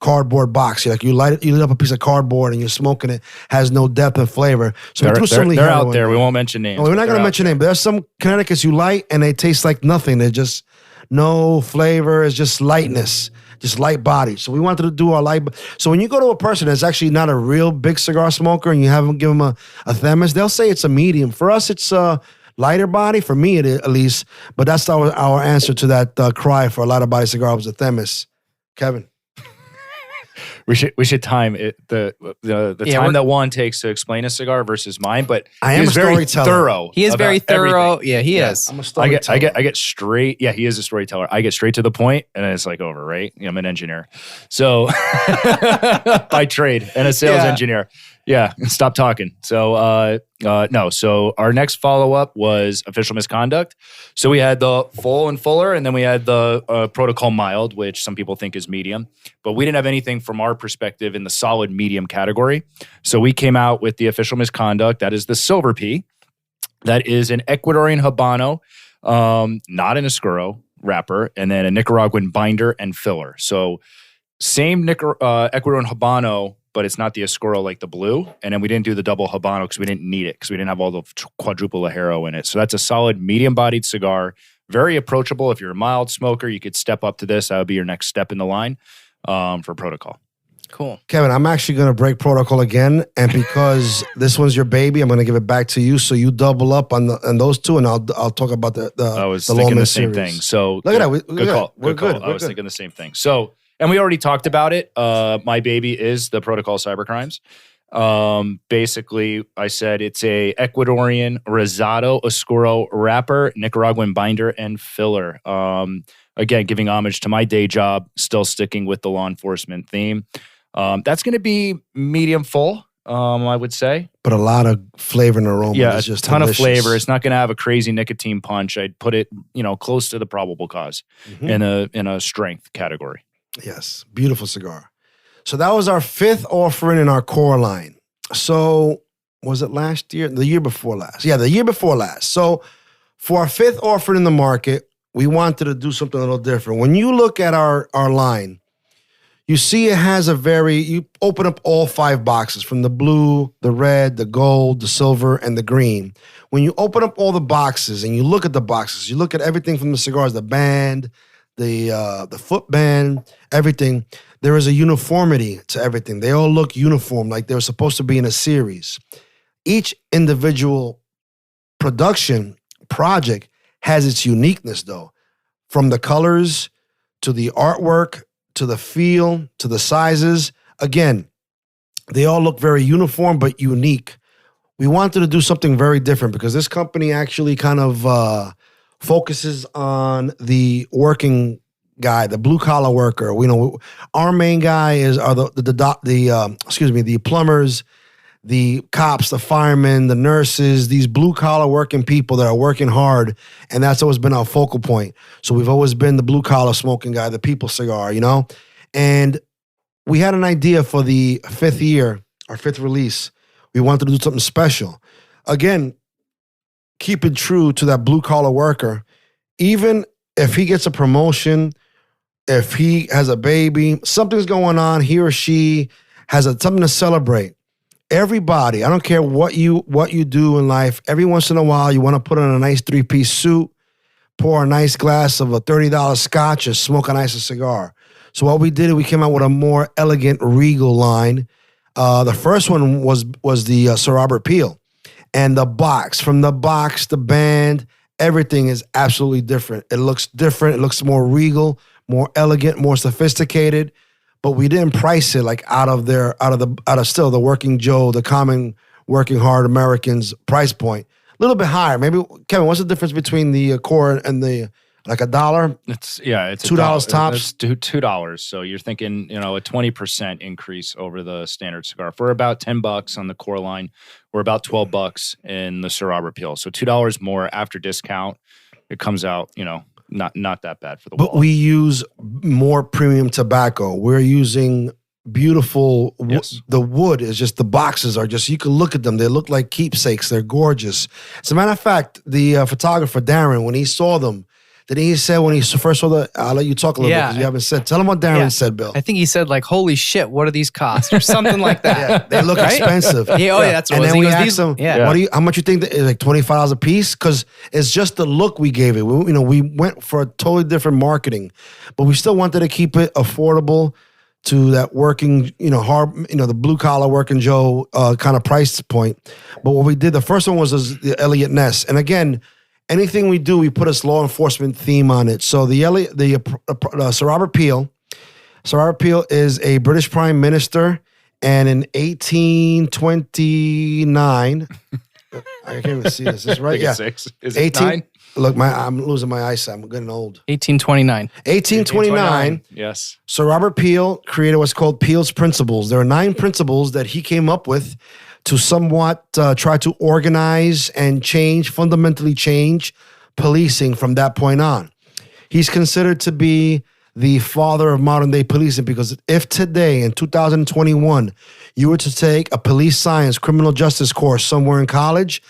cardboard box. You lit up a piece of cardboard and you're smoking it, has no depth and flavor. So they're out there. We won't mention names. No, we're not going to mention names. But there's some Connecticut's you light and they taste like nothing. They're just no flavor. It's just lightness. Just light body. So we wanted to do our light. So when you go to a person that's actually not a real big cigar smoker and you have them give them a Themis, they'll say it's a medium. For us, it's a lighter body. For me, at least. But that's our answer to that cry for a lighter body cigar was a Themis. Kevin. We should time it the time that Juan takes to explain a cigar versus mine, but I am a very storyteller. Thorough. He is very thorough. Everything. Yeah, he is. I'm a storyteller. I get straight. Yeah, he is a storyteller. I get straight to the point, and then it's like over. Right? I'm an engineer, so by trade and a sales engineer. Yeah, stop talking. So no. So our next follow up was official misconduct. So we had the full and fuller, and then we had the protocol mild, which some people think is medium, but we didn't have anything from our perspective in the solid medium category. So we came out with the official misconduct. That is the Silver Pea. That is an Ecuadorian Habano, not an Oscuro wrapper, and then a Nicaraguan binder and filler. So same Ecuadorian Habano, but it's not the Oscuro like the blue. And then we didn't do the double Habano because we didn't need it because we didn't have all the quadruple Ligero in it. So that's a solid medium-bodied cigar, very approachable. If you're a mild smoker, you could step up to this. That would be your next step in the line for Protocol. Cool. Kevin, I'm actually going to break protocol again. And because this one's your baby, I'm going to give it back to you. So you double up on those two, and I'll talk about the I was thinking the same thing. So look at that. Good call. We're Good good. call. I was thinking the same thing. So, and we already talked about it. My baby is the Protocol Cybercrimes. Basically, I said it's a Ecuadorian Rosado Oscuro wrapper, Nicaraguan binder, and filler. Again, giving homage to my day job, still sticking with the law enforcement theme. That's going to be medium full, I would say. But a lot of flavor and aroma. Yeah, it's just a ton delicious. of flavor. It's not going to have a crazy nicotine punch. I'd put it, close to the probable cause in a strength category. Yes, beautiful cigar. So that was our 5th offering in our core line. So was it last year? The year before last. Yeah, the year before last. So for our 5th offering in the market, we wanted to do something a little different. When you look at our line, you see it has you open up all 5 boxes from the blue, the red, the gold, the silver, and the green. When you open up all the boxes and you look at the boxes, you look at everything from the cigars, the band, the foot band, everything, there is a uniformity to everything. They all look uniform, like they're supposed to be in a series. Each individual project has its uniqueness, though, from the colors to the artwork to the feel to the sizes. Again, they all look very uniform but unique. we wanted to do something very different because this company actually kind of focuses on the working guy, the blue collar worker. Our main guy are the plumbers, the cops, the firemen, the nurses, these blue collar working people that are working hard, and that's always been our focal point. So we've always been the blue collar smoking guy, the people cigar, And we had an idea for the 5th year, our 5th release. We wanted to do something special. Again, keeping true to that blue collar worker. Even if he gets a promotion, if he has a baby, something's going on, he or she has something to celebrate. Everybody, I don't care what you do in life, every once in a while you want to put on a nice 3-piece suit, pour a nice glass of a $30 scotch, and smoke a nicer cigar. So what we did, we came out with a more elegant, regal line. The first one was the Sir Robert Peel. And the box, the band, everything is absolutely different. It looks different. It looks more regal, more elegant, more sophisticated. But we didn't price it like out of still the working Joe, the common working hard Americans price point. A little bit higher. Maybe, Kevin, what's the difference between the core and the like $1? It's $2 tops. It's $2. So you're thinking, a 20% increase over the standard cigar. For about $10 on the core line, we're about $12 in the Sir Robert Peel. So $2 more after discount. It comes out, not that bad for the wallet. But we use more premium tobacco. We're using beautiful Yes. The wood is just, the boxes are just, you can look at them, they look like keepsakes. They're gorgeous. As a matter of fact, the photographer Darren, when he saw them, then he said, when he first saw I'll let you talk a little bit because you haven't said. Tell him what Darren said, Bill. I think he said like, "Holy shit, what do these cost?" or something like that. Yeah, they look expensive. That's what and it was. then we asked him, Yeah. how much you think that is, like $25 a piece? Because it's just the look we gave it. We went for a totally different marketing, but we still wanted to keep it affordable to that working, hard, the blue collar working Joe kind of price point. But what we did, the first one was the Elliot Ness, and again, anything we do, we put a law enforcement theme on it. So the Sir Robert Peel. Sir Robert Peel is a British Prime Minister, and in 1829, I can't even see this. Is this right? Yeah, 6. Is it 9? Look, I'm losing my eyesight. I'm getting old. 1829. 1829. Yes. Sir Robert Peel created what's called Peel's Principles. There are 9 principles that he came up with to somewhat try to organize and fundamentally change policing from that point on. He's considered to be the father of modern day policing because if today in 2021, you were to take a police science criminal justice course somewhere in college,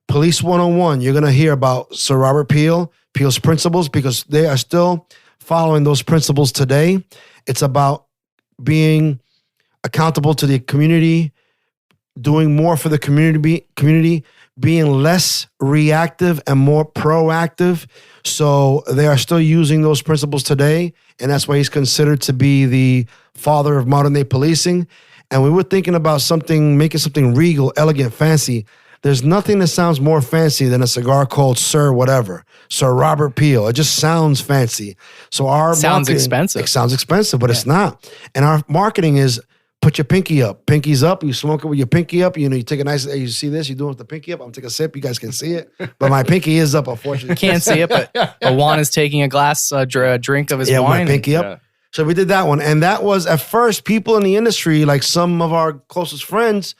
Police 101, you're going to hear about Sir Robert Peel's principles, because they are still following those principles today. It's about being accountable to the community, doing more for the community, being less reactive and more proactive. So they are still using those principles today, and that's why he's considered to be the father of modern day policing. And we were thinking about making something regal, elegant, fancy. There's nothing that sounds more fancy than a cigar called Sir Robert Peel. It just sounds fancy. So our sounds marketing, expensive. It sounds expensive, but it's not. And our marketing is put your pinky up. Pinky's up. You smoke it with your pinky up. You take a nice, you see this, you do it with the pinky up. I'm taking a sip. You guys can see it. But my pinky is up, unfortunately. Can't see it, but Juan is taking a glass, drink of his wine. wine. My pinky up. Yeah. So we did that one. And that was, at first, people in the industry, like some of our closest friends,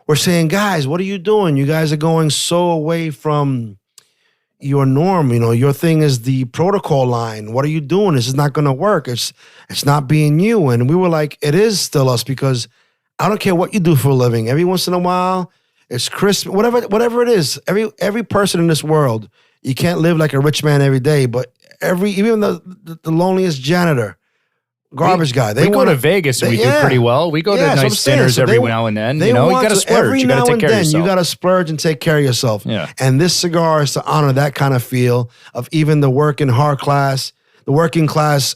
were saying, guys, what are you doing? You guys are going so away from your norm. Your thing is the protocol line. What are you doing? This is not going to work. It's not being you. And we were like, it is still us, because I don't care what you do for a living. Every once in a while, it's Christmas, whatever it is. Every person in this world, you can't live like a rich man every day, but even the loneliest janitor, garbage guy. We go to Vegas and we do pretty well. We go to nice dinners every now and then. You got to splurge. Every You got now to take and care of then, yourself. you got to splurge and take care of yourself. Yeah. And this cigar is to honor that kind of feel of even the working class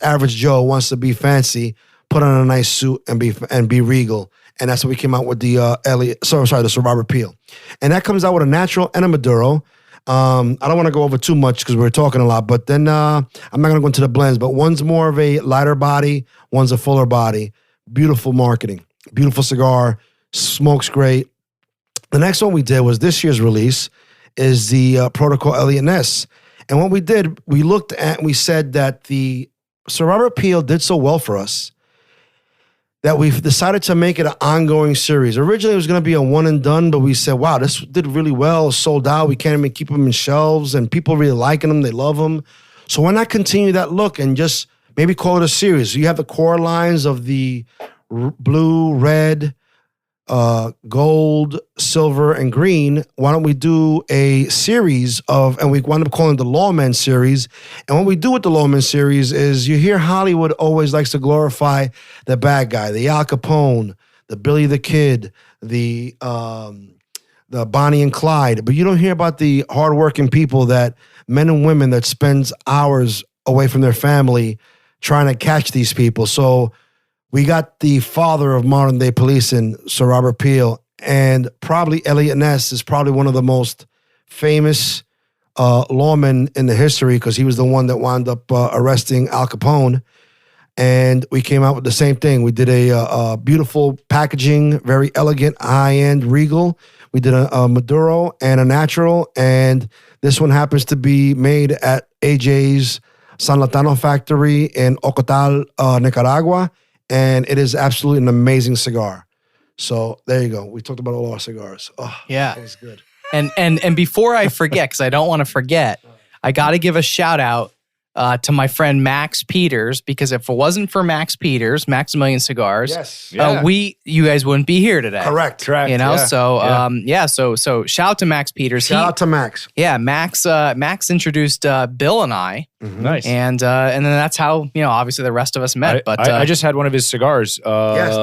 average Joe wants to be fancy, put on a nice suit and be regal. And that's what we came out with the the Sir Robert Peel. And that comes out with a natural and a Maduro. I don't want to go over too much because we're talking a lot, but then I'm not going to go into the blends, but one's more of a lighter body, one's a fuller body. Beautiful marketing, beautiful cigar, smokes great. The next one we did was this year's release is the Protocol Elliot. And what we did, we looked at and we said that the Sir Robert Peel did so well for us that we've decided to make it an ongoing series. Originally, it was going to be a one and done, but we said, wow, this did really well, sold out. We can't even keep them in shelves, and people really liking them. They love them. So why not continue that look and just maybe call it a series? You have the core lines of the blue, red, gold, silver, and green. Why don't we do a series of, and we wound up calling it the Lawman series. And what we do with the Lawman series is you hear Hollywood always likes to glorify the bad guy, the Al Capone, the Billy the Kid, the Bonnie and Clyde, but you don't hear about the hardworking people, that men and women that spends hours away from their family trying to catch these people. So we got the father of modern day policing, Sir Robert Peel, and probably Elliot Ness is probably one of the most famous lawmen in the history, because he was the one that wound up arresting Al Capone. And we came out with the same thing. We did a beautiful packaging, very elegant, high-end Regal. We did a Maduro and a natural, and this one happens to be made at AJ's San Latano factory in Ocotal, Nicaragua. And it is absolutely an amazing cigar. So there you go. We talked about all our cigars. Oh, Yeah. it's good. And before I forget, because I don't want to forget, I got to give a shout out to my friend Max Peters, because if it wasn't for Max Peters, Maximilian Cigars, Yes. you guys wouldn't be here today. Correct. You know, Yeah. so shout out to Max Peters. Shout out to Max. Yeah, Max introduced Bill and I, Nice. and then that's how, you know, obviously the rest of us met. I just had one of his cigars. Yes.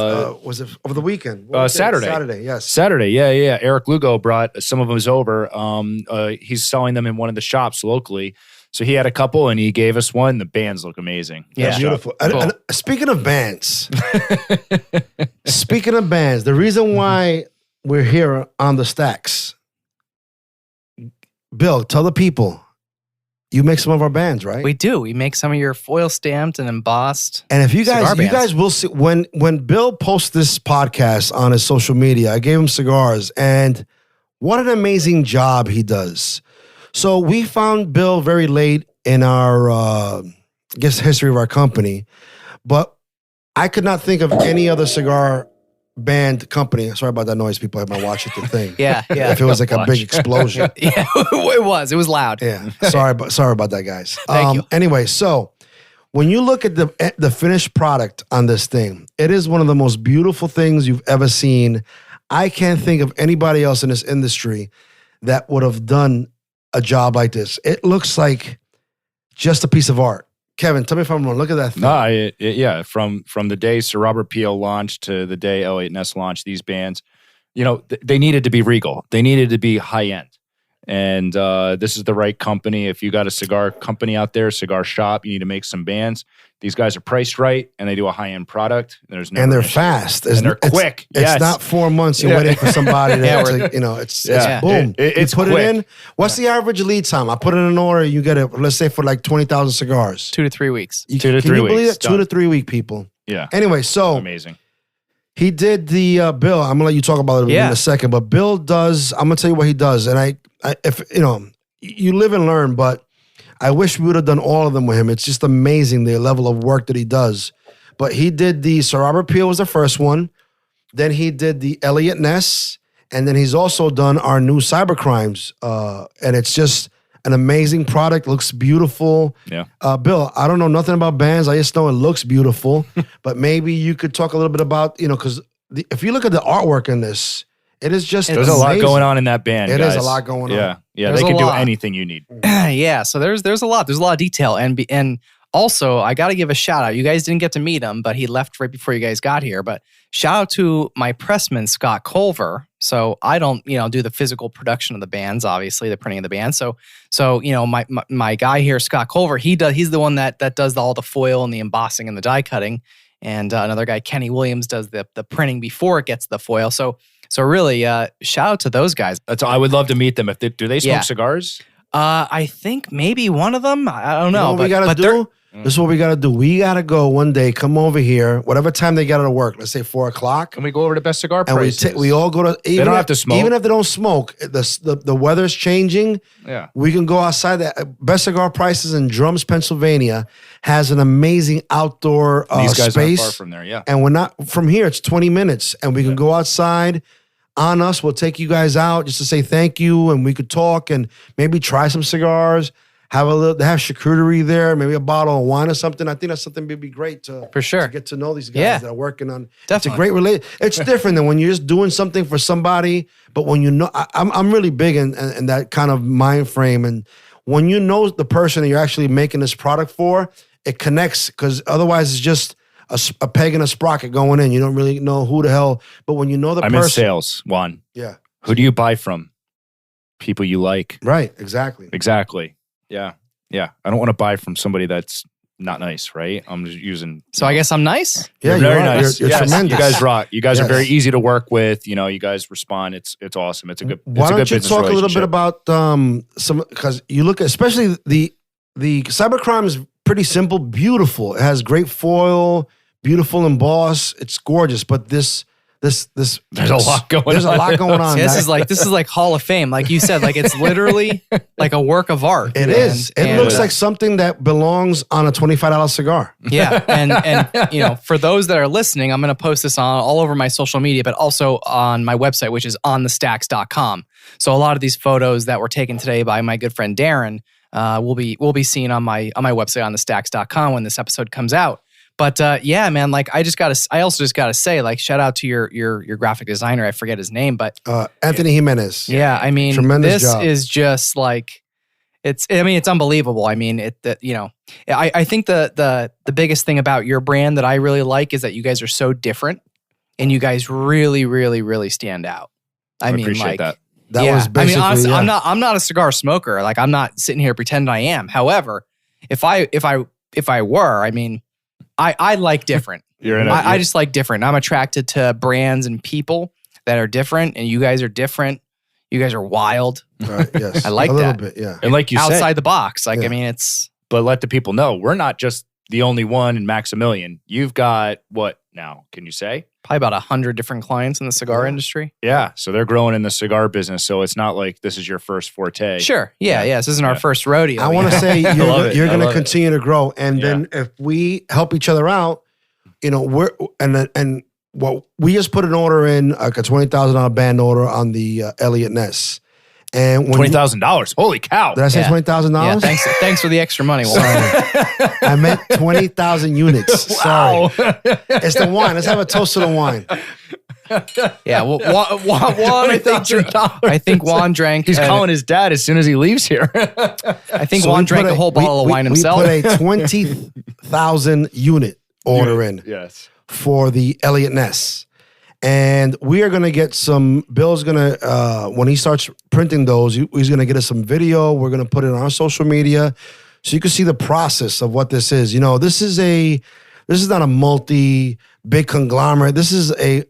Was it over the weekend? What was it? Saturday. Saturday, yes. Saturday, yeah. Eric Lugo brought some of them over. He's selling them in one of the shops locally. So he had a couple, and he gave us one. The bands look amazing. Yeah. Beautiful. Cool. And speaking of bands, the reason why we're here on the stacks, Bill, tell the people, you make some of our bands, right? we do. We make some of your foil stamped and embossed. And if you cigar bands. guys will see, when Bill posts this podcast on his social media, I gave him cigars, and what an amazing job he does. So we found Bill very late in our, history of our company, but I could not think of any other cigar band company. Sorry about that noise, people. I might watch it to think. Yeah. If it was like a big explosion. Yeah, it was loud. Yeah. Sorry about that, guys. Thank you. Anyway, so when you look at the finished product on this thing, it is one of the most beautiful things you've ever seen. I can't think of anybody else in this industry that would have done a job like this. It looks like just a piece of art. Kevin, tell me if I'm wrong. Look at that thing. No, from the day Sir Robert Peel launched to the day Elliot Ness launched, these bands, you know, they needed to be regal. They needed to be high end. And this is the right company. If you got a cigar company out there, cigar shop, you need to make some bands. These guys are priced right, and they do a high-end product. And they're fast. And they're quick. It's not 4 months you're waiting for somebody to, it's boom. It's you put quick. it in. What's the average lead time? I put it in an order, you get it, let's say for like 20,000 cigars. 2 to 3 weeks. 2 to 3 Can you believe weeks. it? 2 to 3 week, people. Yeah. Anyway, so Amazing. he did the Bill. I'm gonna let you talk about it in a second, but Bill does. I'm gonna tell you what he does, and I if you know, you live and learn. But I wish we would have done all of them with him. It's just amazing the level of work that he does. But he did the Sir Robert Peel was the first one. Then he did the Elliot Ness, and then he's also done our new Cybercrimes, and it's just an amazing product. Looks beautiful. Yeah. Bill, I don't know nothing about bands. I just know it looks beautiful. But maybe you could talk a little bit about, because if you look at the artwork in this, it is just There's amazing. a lot going on in that band. It guys. is a lot going on. Yeah. There's They a can do lot. anything you need. Yeah, so there's a lot. There's a lot of detail, and also I got to give a shout out. You guys didn't get to meet him, but he left right before you guys got here. But shout out to my pressman Scott Culver. So I don't, do the physical production of the bands, obviously the printing of the bands. So my guy here, Scott Culver, he's the one that does all the foil and the embossing and the die cutting, and another guy, Kenny Williams, does the printing before it gets to the foil. So really, shout out to those guys. I would love to meet them. Do they smoke cigars? I think maybe one of them. I don't You know. know what we gotta do? This is what we gotta do. We gotta go one day, come over here, whatever time they get out of work, let's say 4:00. Can we go over to Best Cigar And Prices? we all go to. They don't have to smoke. Even if they don't smoke, the weather's changing. Yeah. We can go outside. That Best Cigar Prices in Drums, Pennsylvania, has an amazing outdoor These guys space. aren't far from there, yeah. And we're not from here. It's 20 minutes, and we can go outside. On us, we'll take you guys out just to say thank you, and we could talk and maybe try some cigars. Have they have charcuterie there, maybe a bottle of wine or something. I think that's something would be great to For sure. to get to know these guys Yeah. that are working on. Definitely. It's a great relate. It's different than when you're just doing something for somebody, but when you know, I'm really big in that kind of mind frame, and when you know the person that you're actually making this product for, it connects, because otherwise it's just a peg and a sprocket going in. You don't really know who the hell, but when you know the I'm person, in sales, Juan. yeah, Who do you buy from? People you like. right, exactly. Exactly. Yeah. Yeah. I don't want to buy from somebody that's not nice, right? I'm just using. So I guess I'm nice. Yeah, You're very are. nice. You're Yes, tremendous. You guys rock. You guys are Yes. very easy to work with. You know, you guys respond. It's awesome. It's a good. Why it's a don't good you business talk a little bit relationship. about some, because you look at, especially the cybercrime is pretty simple, beautiful. It has great foil, beautiful emboss. It's gorgeous, but this There's a lot going on. There's a lot going on. See, this is like Hall of Fame, like you said. Like it's literally like a work of art. It is. It looks like something that belongs on a $25 cigar. Yeah, and you know, for those that are listening, I'm going to post this on all over my social media, but also on my website, which is onthestacks.com. So a lot of these photos that were taken today by my good friend Darren will be seen on my website onthestacks.com when this episode comes out. But yeah, man, like I also just gotta say, like, shout out to your graphic designer. I forget his name, but Anthony Jimenez. yeah, I mean, Tremendous this job. is just like it's unbelievable. I mean, I think the biggest thing about your brand that I really like is that you guys are so different, and you guys really, really, really stand out. I mean, appreciate like that. That was basically. I mean, honestly, yeah. I'm not a cigar smoker. Like, I'm not sitting here pretending I am. However, if I were, I mean, I like different. I just like different. I'm attracted to brands and people that are different, and you guys are different. You guys are wild. Right, yes. I like a little that. bit, yeah. And like you Outside said, the box. Like, Yeah. I mean, it's but let the people know we're not just the only one in Maximilian. You've got what now? Can you say? probably about 100 different clients in the cigar industry. Yeah. So they're growing in the cigar business. So it's not like this is your first forte. Sure. Yeah. This isn't our first rodeo. I want to say love it. you're I going to love it. continue to grow, and then if we help each other out, you know, we just put an order in, like a $20,000 band order on the Elliott Ness, and when $20,000. Holy cow. did I say Yeah. $20,000? Yeah, thanks for the extra money. Juan. Sorry. I meant 20,000 units. Wow. Sorry, it's the wine. Let's have a toast to the wine. Yeah. Well, Juan, I think Juan drank. He's calling his dad as soon as he leaves here. I think So Juan we drank put a whole bottle of wine himself. We put a 20,000 unit order in Yes. for the Elliott Ness. And we are going to get some, Bill's going to, when he starts printing those, he's going to get us some video. We're going to put it on our social media so you can see the process of what this is. You know, this is not a big conglomerate. This is a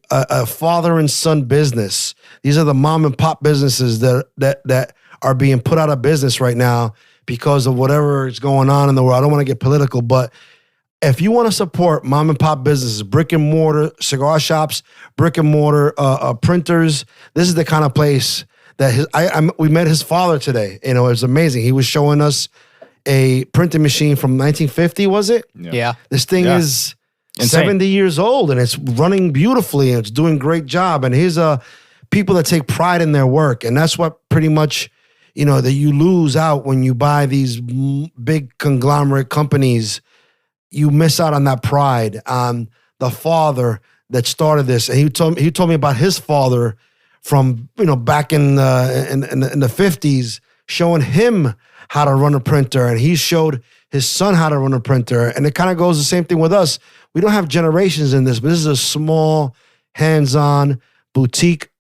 father and son business. These are the mom and pop businesses that are being put out of business right now because of whatever is going on in the world. I don't want to get political, but if you want to support mom and pop businesses, brick and mortar cigar shops, brick and mortar printers, this is the kind of place that we met his father today. You know, it was amazing. He was showing us a printing machine from 1950, was it? Yeah. This thing is Insane. 70 years old, and it's running beautifully, and it's doing a great job. And here's people that take pride in their work, and that's what pretty much, you know, that you lose out when you buy these big conglomerate companies. You miss out on that pride. The father that started this, and he told me about his father from, you know, back in the 50s, showing him how to run a printer, and he showed his son how to run a printer. And it kind of goes the same thing with us. We don't have generations in this, but this is a small, hands-on boutique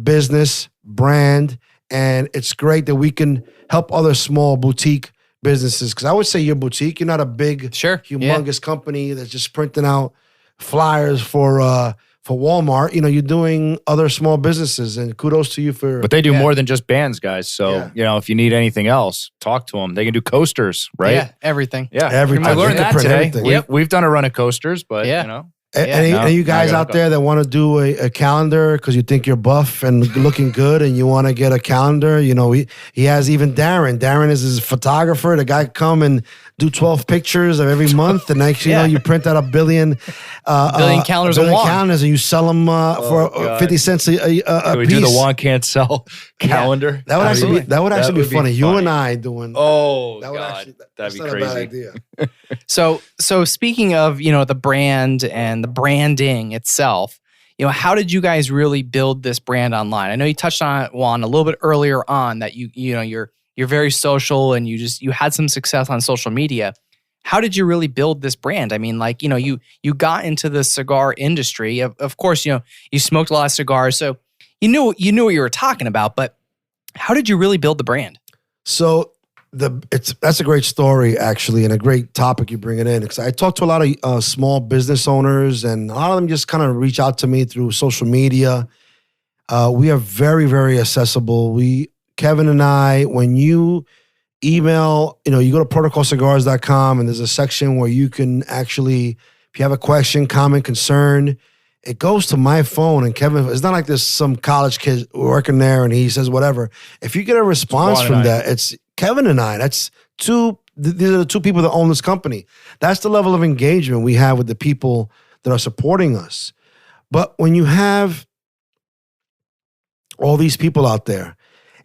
business brand, and it's great that we can help other small boutique businesses, because I would say you're boutique. You're not a big, Sure. humongous company that's just printing out flyers for for Walmart. You're doing other small businesses, and kudos to you for. But they do more than just bands, guys. So, if you need anything else, talk to them. They can do coasters, right? Yeah, everything. Yeah, everything. I learned that today. Everything. We've done a run of coasters, but, And you guys out there that want to do a calendar because you think you're buff and looking good and you want to get a calendar, he has even Darren. Darren is his photographer. The guy come and do 12 pictures of every month. And next you print out a billion calendars and you sell them for 50 cents a Can we piece. do the Juan Cancel calendar? That would actually be funny. You and I doing that'd that's be not crazy. a bad idea. So speaking of, the brand and the branding itself, how did you guys really build this brand online? I know you touched on it, Juan, a little bit earlier on that you're very social and you had some success on social media. How did you really build this brand? I mean, you got into the cigar industry. Of course, you smoked a lot of cigars, so you knew what you were talking about, but how did you really build the brand? So that's a great story, actually, and a great topic you bring it in. Because I talk to a lot of small business owners, and a lot of them just kind of reach out to me through social media. We are very, very accessible. Kevin and I, when you email, you go to protocolcigars.com, and there's a section where you can actually, if you have a question, comment, concern, it goes to my phone. And Kevin, it's not like there's some college kid working there and he says whatever. If you get a response from that, it's Kevin and I. These are the two people that own this company. That's the level of engagement we have with the people that are supporting us. But when you have all these people out there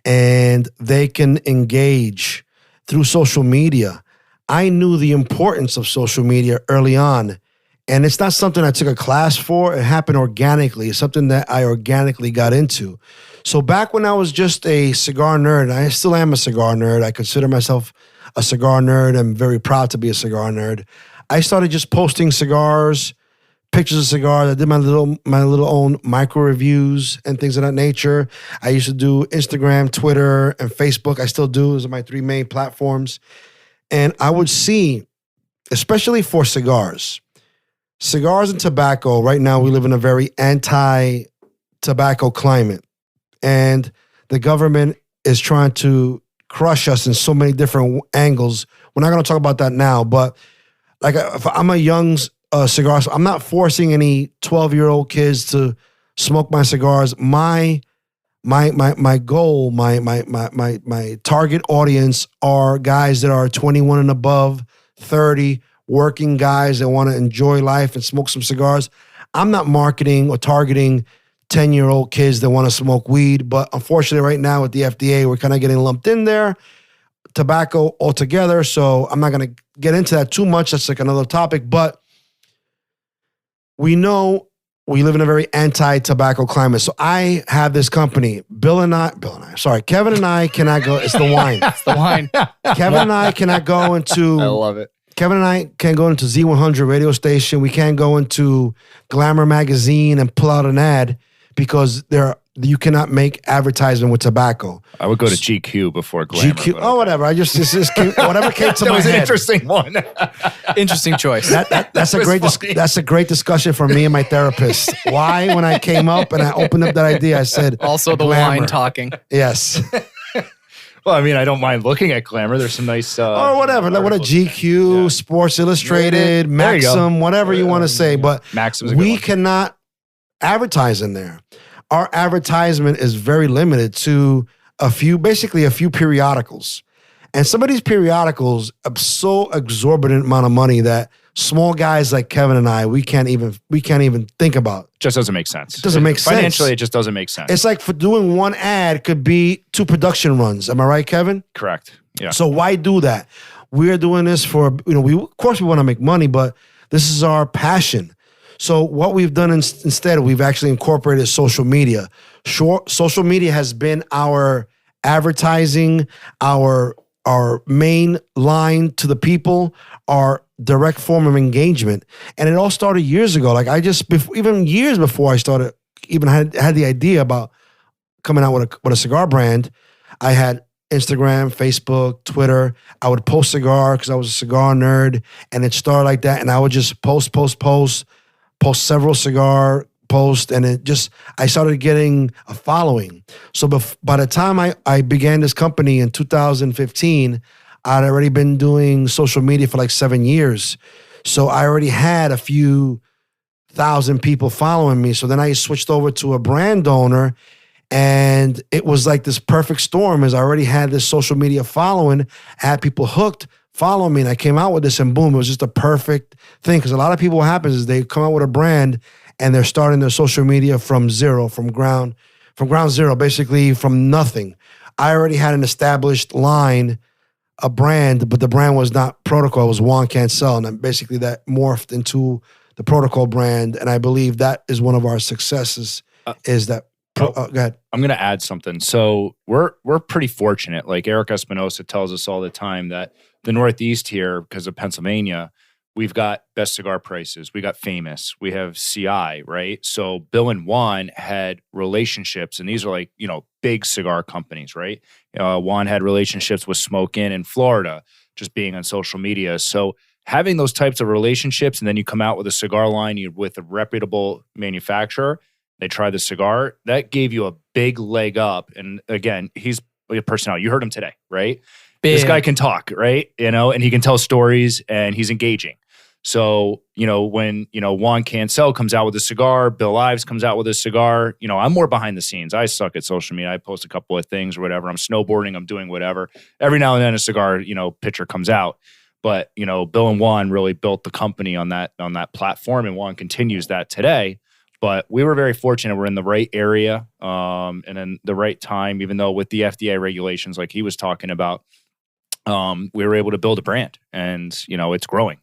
and they can engage through social media, I knew the importance of social media early on. And it's not something I took a class for. It happened organically. It's something that I organically got into. So back when I was just a cigar nerd, and I still am a cigar nerd. I consider myself a cigar nerd. I'm very proud to be a cigar nerd. I started just posting cigars, pictures of cigars. I did my little own micro reviews and things of that nature. I used to do Instagram, Twitter, and Facebook. I still do. Those are my three main platforms. And I would see, especially for cigars and tobacco, right now we live in a very anti-tobacco climate. And the government is trying to crush us in so many different angles. We're not going to talk about that now, but if I'm a young cigar, I'm not forcing any 12-year-old kids to smoke my cigars. My goal, my target audience are guys that are 21 and above, 30, working guys that want to enjoy life and smoke some cigars. I'm not marketing or targeting 10-year-old kids that want to smoke weed, but unfortunately right now with the FDA, we're kind of getting lumped in there, tobacco altogether, so I'm not going to get into that too much. That's like another topic, but we know we live in a very anti-tobacco climate. So I have this company, Kevin and I cannot go, it's the wine. It's the wine. Kevin and I cannot go into... I love it. Kevin and I can't go into Z100 radio station. We can't go into Glamour magazine and pull out an ad because you cannot make advertisement with tobacco. I would go to GQ before Glamour. GQ, whatever. Whatever came to my head. That was an interesting one. Interesting choice. That's a great discussion for me and my therapist. Why, when I came up and I opened up that idea, I said, also the Glamour. wine talking. Yes. Well, I mean, I don't mind looking at Glamour. There's some nice... or whatever. Like what a GQ, Sports Illustrated, Maxim, whatever you want to say. But we cannot advertise in there. Our advertisement is very limited to basically a few periodicals. And some of these periodicals are so exorbitant amount of money that small guys like Kevin and I, we can't even think about. Just doesn't make sense. It doesn't make sense. Financially, it just doesn't make sense. It's like for doing one ad could be 2 production runs. Am I right, Kevin? Correct. Yeah. So why do that? We're doing this for, of course we want to make money, but this is our passion. So what we've done instead, we've actually incorporated social media. Social media has been our advertising, our main line to the people, our direct form of engagement. And it all started years ago. Like even years before I started, even had the idea about coming out with a cigar brand, I had Instagram, Facebook, Twitter. I would post cigar because I was a cigar nerd, and it started like that. And I would just post several cigar post, and I started getting a following. So by the time I began this company in 2015, I'd already been doing social media for like 7 years. So I already had a few thousand people following me. So then I switched over to a brand owner, and it was like this perfect storm, as I already had this social media following, I had people hooked, following me, and I came out with this, and boom, it was just a perfect thing. Because a lot of people, what happens is they come out with a brand and they're starting their social media from zero, from ground zero, basically from nothing. I already had an established line, a brand, but the brand was not Protocol, it was Juan Cancel, and then basically that morphed into the Protocol brand, and I believe that is one of our successes, is that. Go ahead. I'm going to add something. So we're pretty fortunate. Like Eric Espinosa tells us all the time that the Northeast here, because of Pennsylvania, we've got best cigar prices. We got Famous. We have CI, right? So Bill and Juan had relationships, and these are like, big cigar companies, right? Juan had relationships with Smoke Inn in Florida, just being on social media. So having those types of relationships, and then you come out with a cigar line with a reputable manufacturer, they try the cigar, that gave you a big leg up. And again, he's a personality. You heard him today, right? Big. This guy can talk, right? And he can tell stories, and he's engaging. So, when, Juan Cancel comes out with a cigar, Bill Ives comes out with a cigar, I'm more behind the scenes. I suck at social media. I post a couple of things or whatever. I'm snowboarding. I'm doing whatever. Every now and then a cigar, picture comes out. But, Bill and Juan really built the company on that platform, and Juan continues that today. But we were very fortunate. We're in the right area and in the right time, even though with the FDA regulations, like he was talking about, we were able to build a brand, and, it's growing.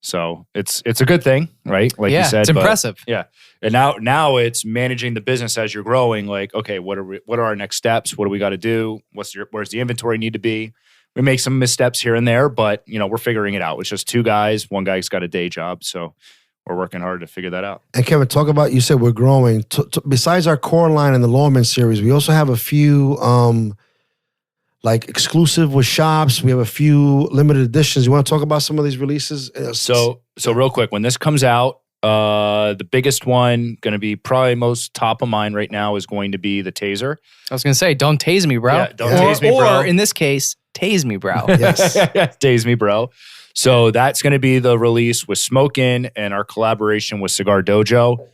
So it's a good thing, right? Like you said. It's impressive. Yeah. And now it's managing the business as you're growing. Like, okay, what are our next steps? What do we got to do? Where's the inventory need to be? We make some missteps here and there, but, we're figuring it out. It's just two guys. One guy's got a day job. So we're working hard to figure that out. And Kevin, talk about, you said we're growing. Besides our core line in the Lawman series, we also have a few like exclusive with shops. We have a few limited editions. You want to talk about some of these releases? So real quick, when this comes out, the biggest one going to be probably most top of mind right now is going to be the Taser. I was going to say, don't tase me, bro. Yeah, don't tase me, bro. Or in this case, tase me, bro. Yes. Tase me, bro. So that's going to be the release with Smoke Inn and our collaboration with Cigar Dojo.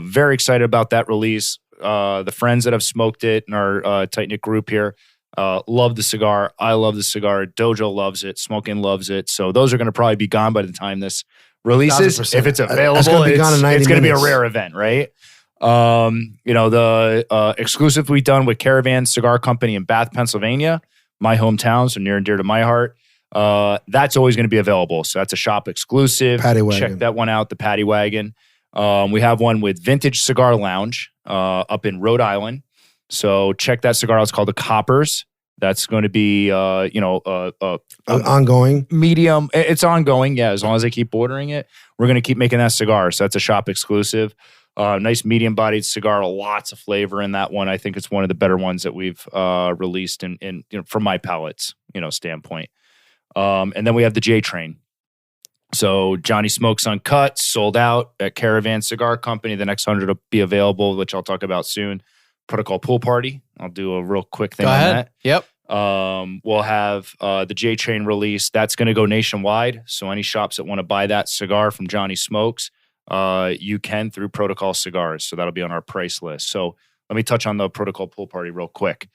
Very excited about that release. The friends that have smoked it in our tight-knit group here love the cigar. I love the cigar. Dojo loves it. Smoke Inn loves it. So those are going to probably be gone by the time this releases. 1,000%. If it's available, it's going to be gone in 90 it's going to be a minutes. rare event, right? The exclusive we've done with Caravan Cigar Company in Bath, Pennsylvania, my hometown, so near and dear to my heart. That's always going to be available. So that's a shop exclusive. Paddy Wagon. Check that one out, the Paddy Wagon. We have one with Vintage Cigar Lounge up in Rhode Island. So check that cigar out. It's called the Coppers. That's going to be, ongoing. Medium. It's ongoing, yeah. As long as they keep ordering it, we're going to keep making that cigar. So that's a shop exclusive. Nice medium-bodied cigar. Lots of flavor in that one. I think it's one of the better ones that we've released in from my palate's standpoint. And then we have the J Train. So Johnny Smokes Uncut sold out at Caravan Cigar Company. The next 100 will be available, which I'll talk about soon. Protocol Pool Party. I'll do a real quick thing on that. Yep. We'll have the J Train release. That's going to go nationwide. So any shops that want to buy that cigar from Johnny Smokes, you can through Protocol Cigars. So that'll be on our price list. So let me touch on the Protocol Pool Party real quick.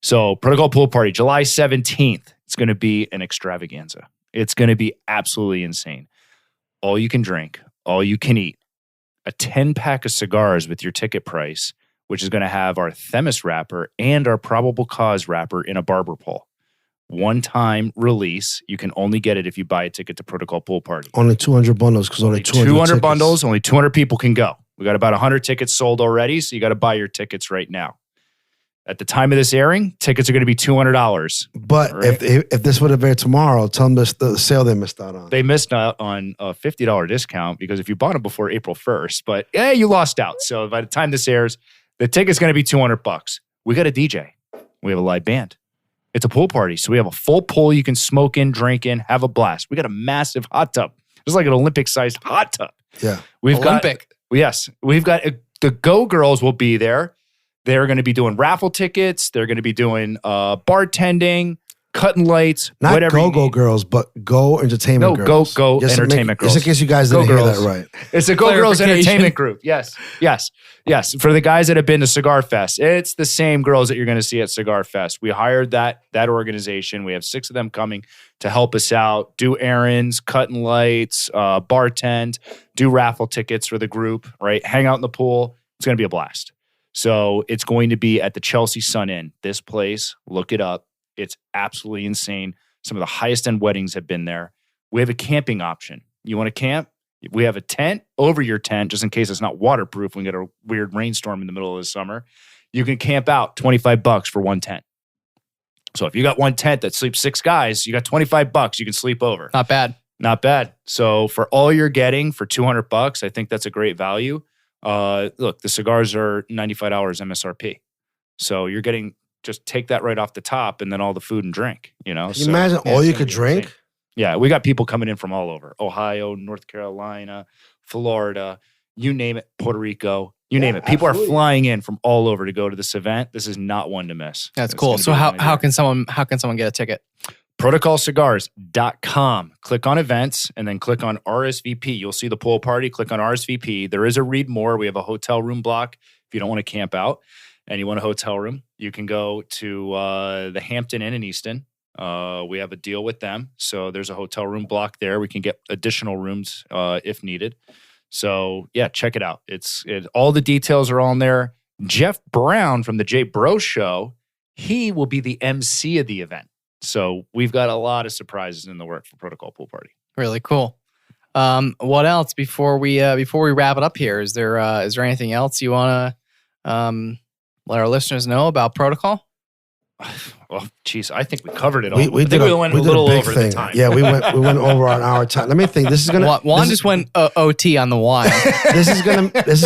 So Protocol Pool Party, July 17th. It's going to be an extravaganza. It's going to be absolutely insane. All you can drink, all you can eat, a 10-pack of cigars with your ticket price, which is going to have our Themis wrapper and our Probable Cause wrapper in a barber pole. One-time release. You can only get it if you buy a ticket to Protocol Pool Party. Only 200 bundles because only 200 tickets. bundles, only 200 people can go. We got about 100 tickets sold already, so you got to buy your tickets right now. At the time of this airing, tickets are going to be $200. But right? if this would have aired tomorrow, tell them the sale they missed out on. They missed out on a $50 discount because if you bought them before April 1st, but you lost out. So by the time this airs, the ticket's going to be $200. We got a DJ. We have a live band. It's a pool party. So we have a full pool you can smoke in, drink in, have a blast. We got a massive hot tub. It's like an Olympic-sized hot tub. Yeah. We've Olympic. We've got the Go Girls will be there. They're going to be doing raffle tickets. They're going to be doing bartending, cutting lights, Not whatever. Go Girls, but Go Entertainment No, Girls. Go Entertainment Girls. Just in case you guys didn't hear that right. It's a Go Girls Entertainment Group. Yes. For the guys that have been to Cigar Fest, it's the same girls that you're going to see at Cigar Fest. We hired that organization. We have 6 of them coming to help us out, do errands, cutting lights, bartend, do raffle tickets for the group, right? Hang out in the pool. It's going to be a blast. So it's going to be at the Chelsea Sun Inn. This place, look it up. It's absolutely insane. Some of the highest end weddings have been there. We have a camping option. You want to camp? We have a tent over your tent, just in case it's not waterproof. We get a weird rainstorm in the middle of the summer. You can camp out $25 for one tent. So if you got one tent that sleeps 6 guys, you got $25 you can sleep over. Not bad. Not bad. So for all you're getting for $200, I think that's a great value. Look, the cigars are $95 MSRP. So you're getting, just take that right off the top and then all the food and drink, you know? Can you imagine all you could drink? Insane. Yeah, we got people coming in from all over. Ohio, North Carolina, Florida, you name it, Puerto Rico, you name it. People are flying in from all over to go to this event. This is not one to miss. That's cool. So how can someone get a ticket? ProtocolCigars.com. Click on events and then click on RSVP. You'll see the pool party. Click on RSVP. There is a read more. We have a hotel room block. If you don't want to camp out and you want a hotel room, you can go to the Hampton Inn in Easton. We have a deal with them. So there's a hotel room block there. We can get additional rooms if needed. So yeah, check it out. All the details are on there. Jeff Brown from the Jay Bro Show, he will be the MC of the event. So we've got a lot of surprises in the work for Protocol Pool Party. Really cool. What else before we wrap it up here? Is there anything else you want to let our listeners know about Protocol? Well, geez, I think we covered it all. We went a little over the time. Yeah, we went over on our time. Let me think. This is gonna. Juan just went OT on the wine. This is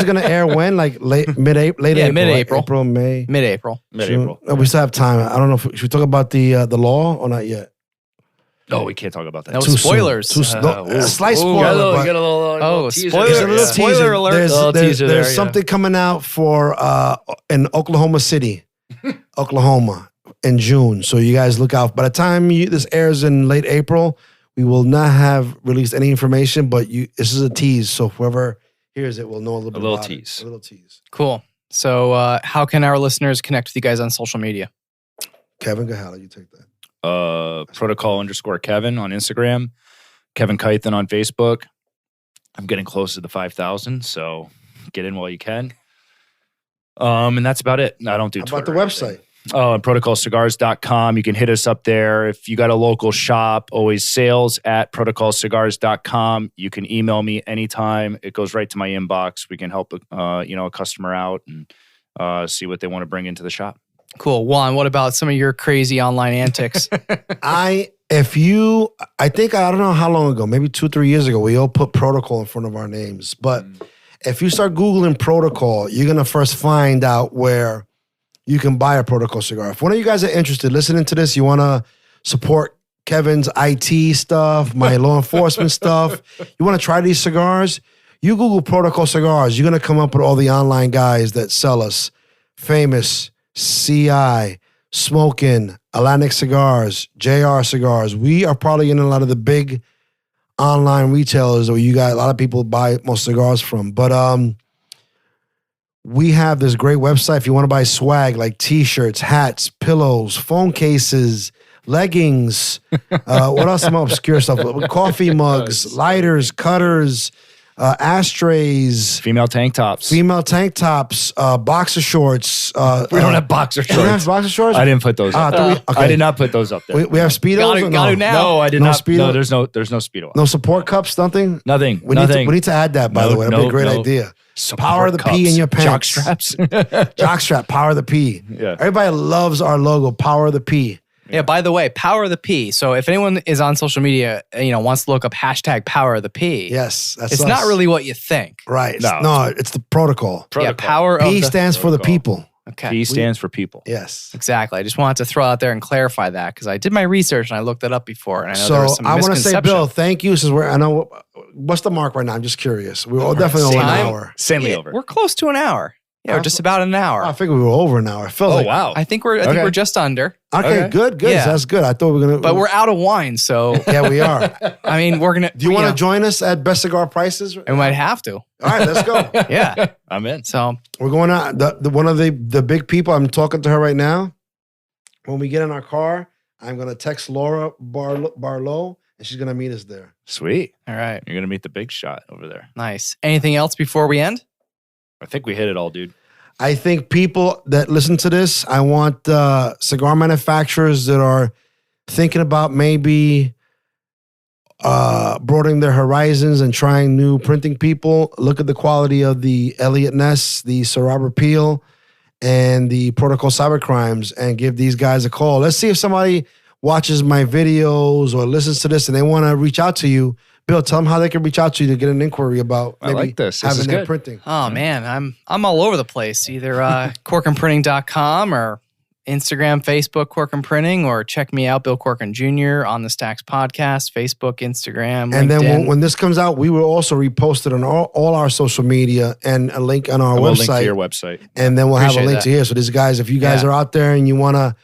gonna air when? Like mid-April. Yeah, mid-April. April, May. Mid-April. June. We still have time. I don't know. Should we talk about the law or not yet? No, we can't talk about that. No spoilers. A slight spoiler. Get a little spoiler alert. There's something coming out for in Oklahoma City, Oklahoma, in June. So you guys look out. By the time this airs in late April, we will not have released any information. But this is a tease. So whoever hears it will know a little bit about it. A little tease. Cool. So how can our listeners connect with you guys on social media? Kevin, go ahead. You take that. Protocol_Kevin on Instagram, Kevin Keithan on Facebook. I'm getting close to the 5,000, so get in while you can. And that's about it. I don't do Twitter. About the website. Oh, and protocolcigars.com. You can hit us up there. If you got a local shop, always sales@protocolcigars.com. You can email me anytime. It goes right to my inbox. We can help a customer out and see what they want to bring into the shop. Cool. Juan, what about some of your crazy online antics? I think, I don't know how long ago, maybe 2-3 years ago, we all put Protocol in front of our names. But if you start Googling Protocol, you're going to first find out where you can buy a Protocol cigar. If one of you guys are interested, listening to this, you want to support Kevin's IT stuff, my law enforcement stuff, you want to try these cigars, you Google Protocol Cigars, you're going to come up with all the online guys that sell us. Famous, CI, Smokin', Atlantic Cigars, JR Cigars. We are probably in a lot of the big online retailers where you got a lot of people buy most cigars from. But we have this great website. If you want to buy swag like t-shirts, hats, pillows, phone cases, leggings, what else? Some obscure stuff. Coffee mugs, lighters, cutters, ashtrays, female tank tops, boxer shorts. We don't have boxer shorts. You don't have boxer shorts? I didn't put those up. Okay. I did not put those up there. We have Speedos? Got it now. No, I did not. Speedo? No, there's no Speedo. No support cups, nothing? Nothing. We need to add that, by the way. That'd be a great idea. Power the P in your pants. Jock straps. Jock strap, Power the P. Yeah. Everybody loves our logo, Power the P. Yeah, by the way, Power the P. So if anyone is on social media, wants to look up #Power the P. Yes, it's not really what you think. Right. No, it's the protocol. Yeah, Power P of stands for the people. Okay. P stands for people. Yes. Exactly. I just wanted to throw out there and clarify that because I did my research and I looked it up before. And I know there So was some I want to say, misconception. Bill, thank you. Since I know what's the mark right now. I'm just curious. We're definitely over an Time? hour. Sanely Yeah, over. we're close to an hour. Yeah, we're just about an hour. I figured we were over an hour. It feels Oh, like, wow. I think we're just under, Okay, Okay. good. Yeah. That's good. I thought we were gonna, but we're out of wine, so yeah, we are. I mean, we're gonna. Do you want to join us at Best Cigar Prices? We might have to. All right, let's go. Yeah. I'm in. So We're going out. One of the big people. I'm talking to her right now. When we get in our car, I'm gonna text Laura Barlow, and she's gonna meet us there. Sweet. all right, You're going to meet the big shot over there. nice. Anything else before we end? I think we hit it all, dude. I think people that listen to this, I want cigar manufacturers that are thinking about maybe broadening their horizons and trying new printing people. Look at the quality of the Elliott Ness, the Sir Robert Peel, and the Protocol Cybercrimes, and give these guys a call. Let's see if somebody watches my videos or listens to this and they want to reach out to you. Bill, tell them how they can reach out to you to get an inquiry about I maybe like this. This having is their good. printing. Oh man, I'm all over the place. Either corkandprinting.com or Instagram, Facebook, Cork and Printing, or check me out, Bill Corcoran Jr. on the Stacks Podcast, Facebook, Instagram, And LinkedIn. then when this comes out, we will also repost it on all our social media and a link on our And we'll link to website. your website. And then we'll have a Appreciate link that. to here. So these guys, if you guys Yeah. are out there and you want to,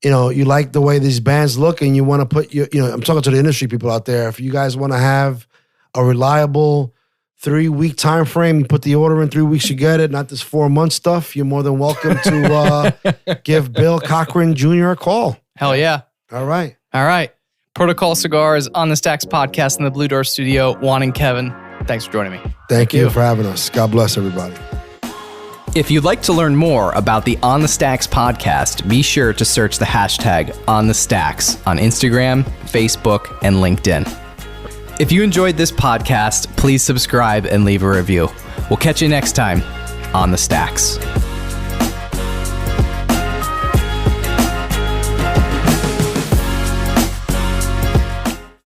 you like the way these bands look and you want to put I'm talking to the industry people out there. If you guys want to have a reliable 3-week time frame, you put the order in 3 weeks, you get it. Not this 4-month stuff. You're more than welcome to give Bill Cochran Jr. a call. Hell yeah. All right. All right. Protocol Cigars on the Stacks Podcast in the Blue Door Studio. Juan and Kevin, thanks for joining me. Thank you for having us. God bless everybody. If you'd like to learn more about the On the Stacks podcast, be sure to search the hashtag On the Stacks on Instagram, Facebook, and LinkedIn. If you enjoyed this podcast, please subscribe and leave a review. We'll catch you next time on the Stacks.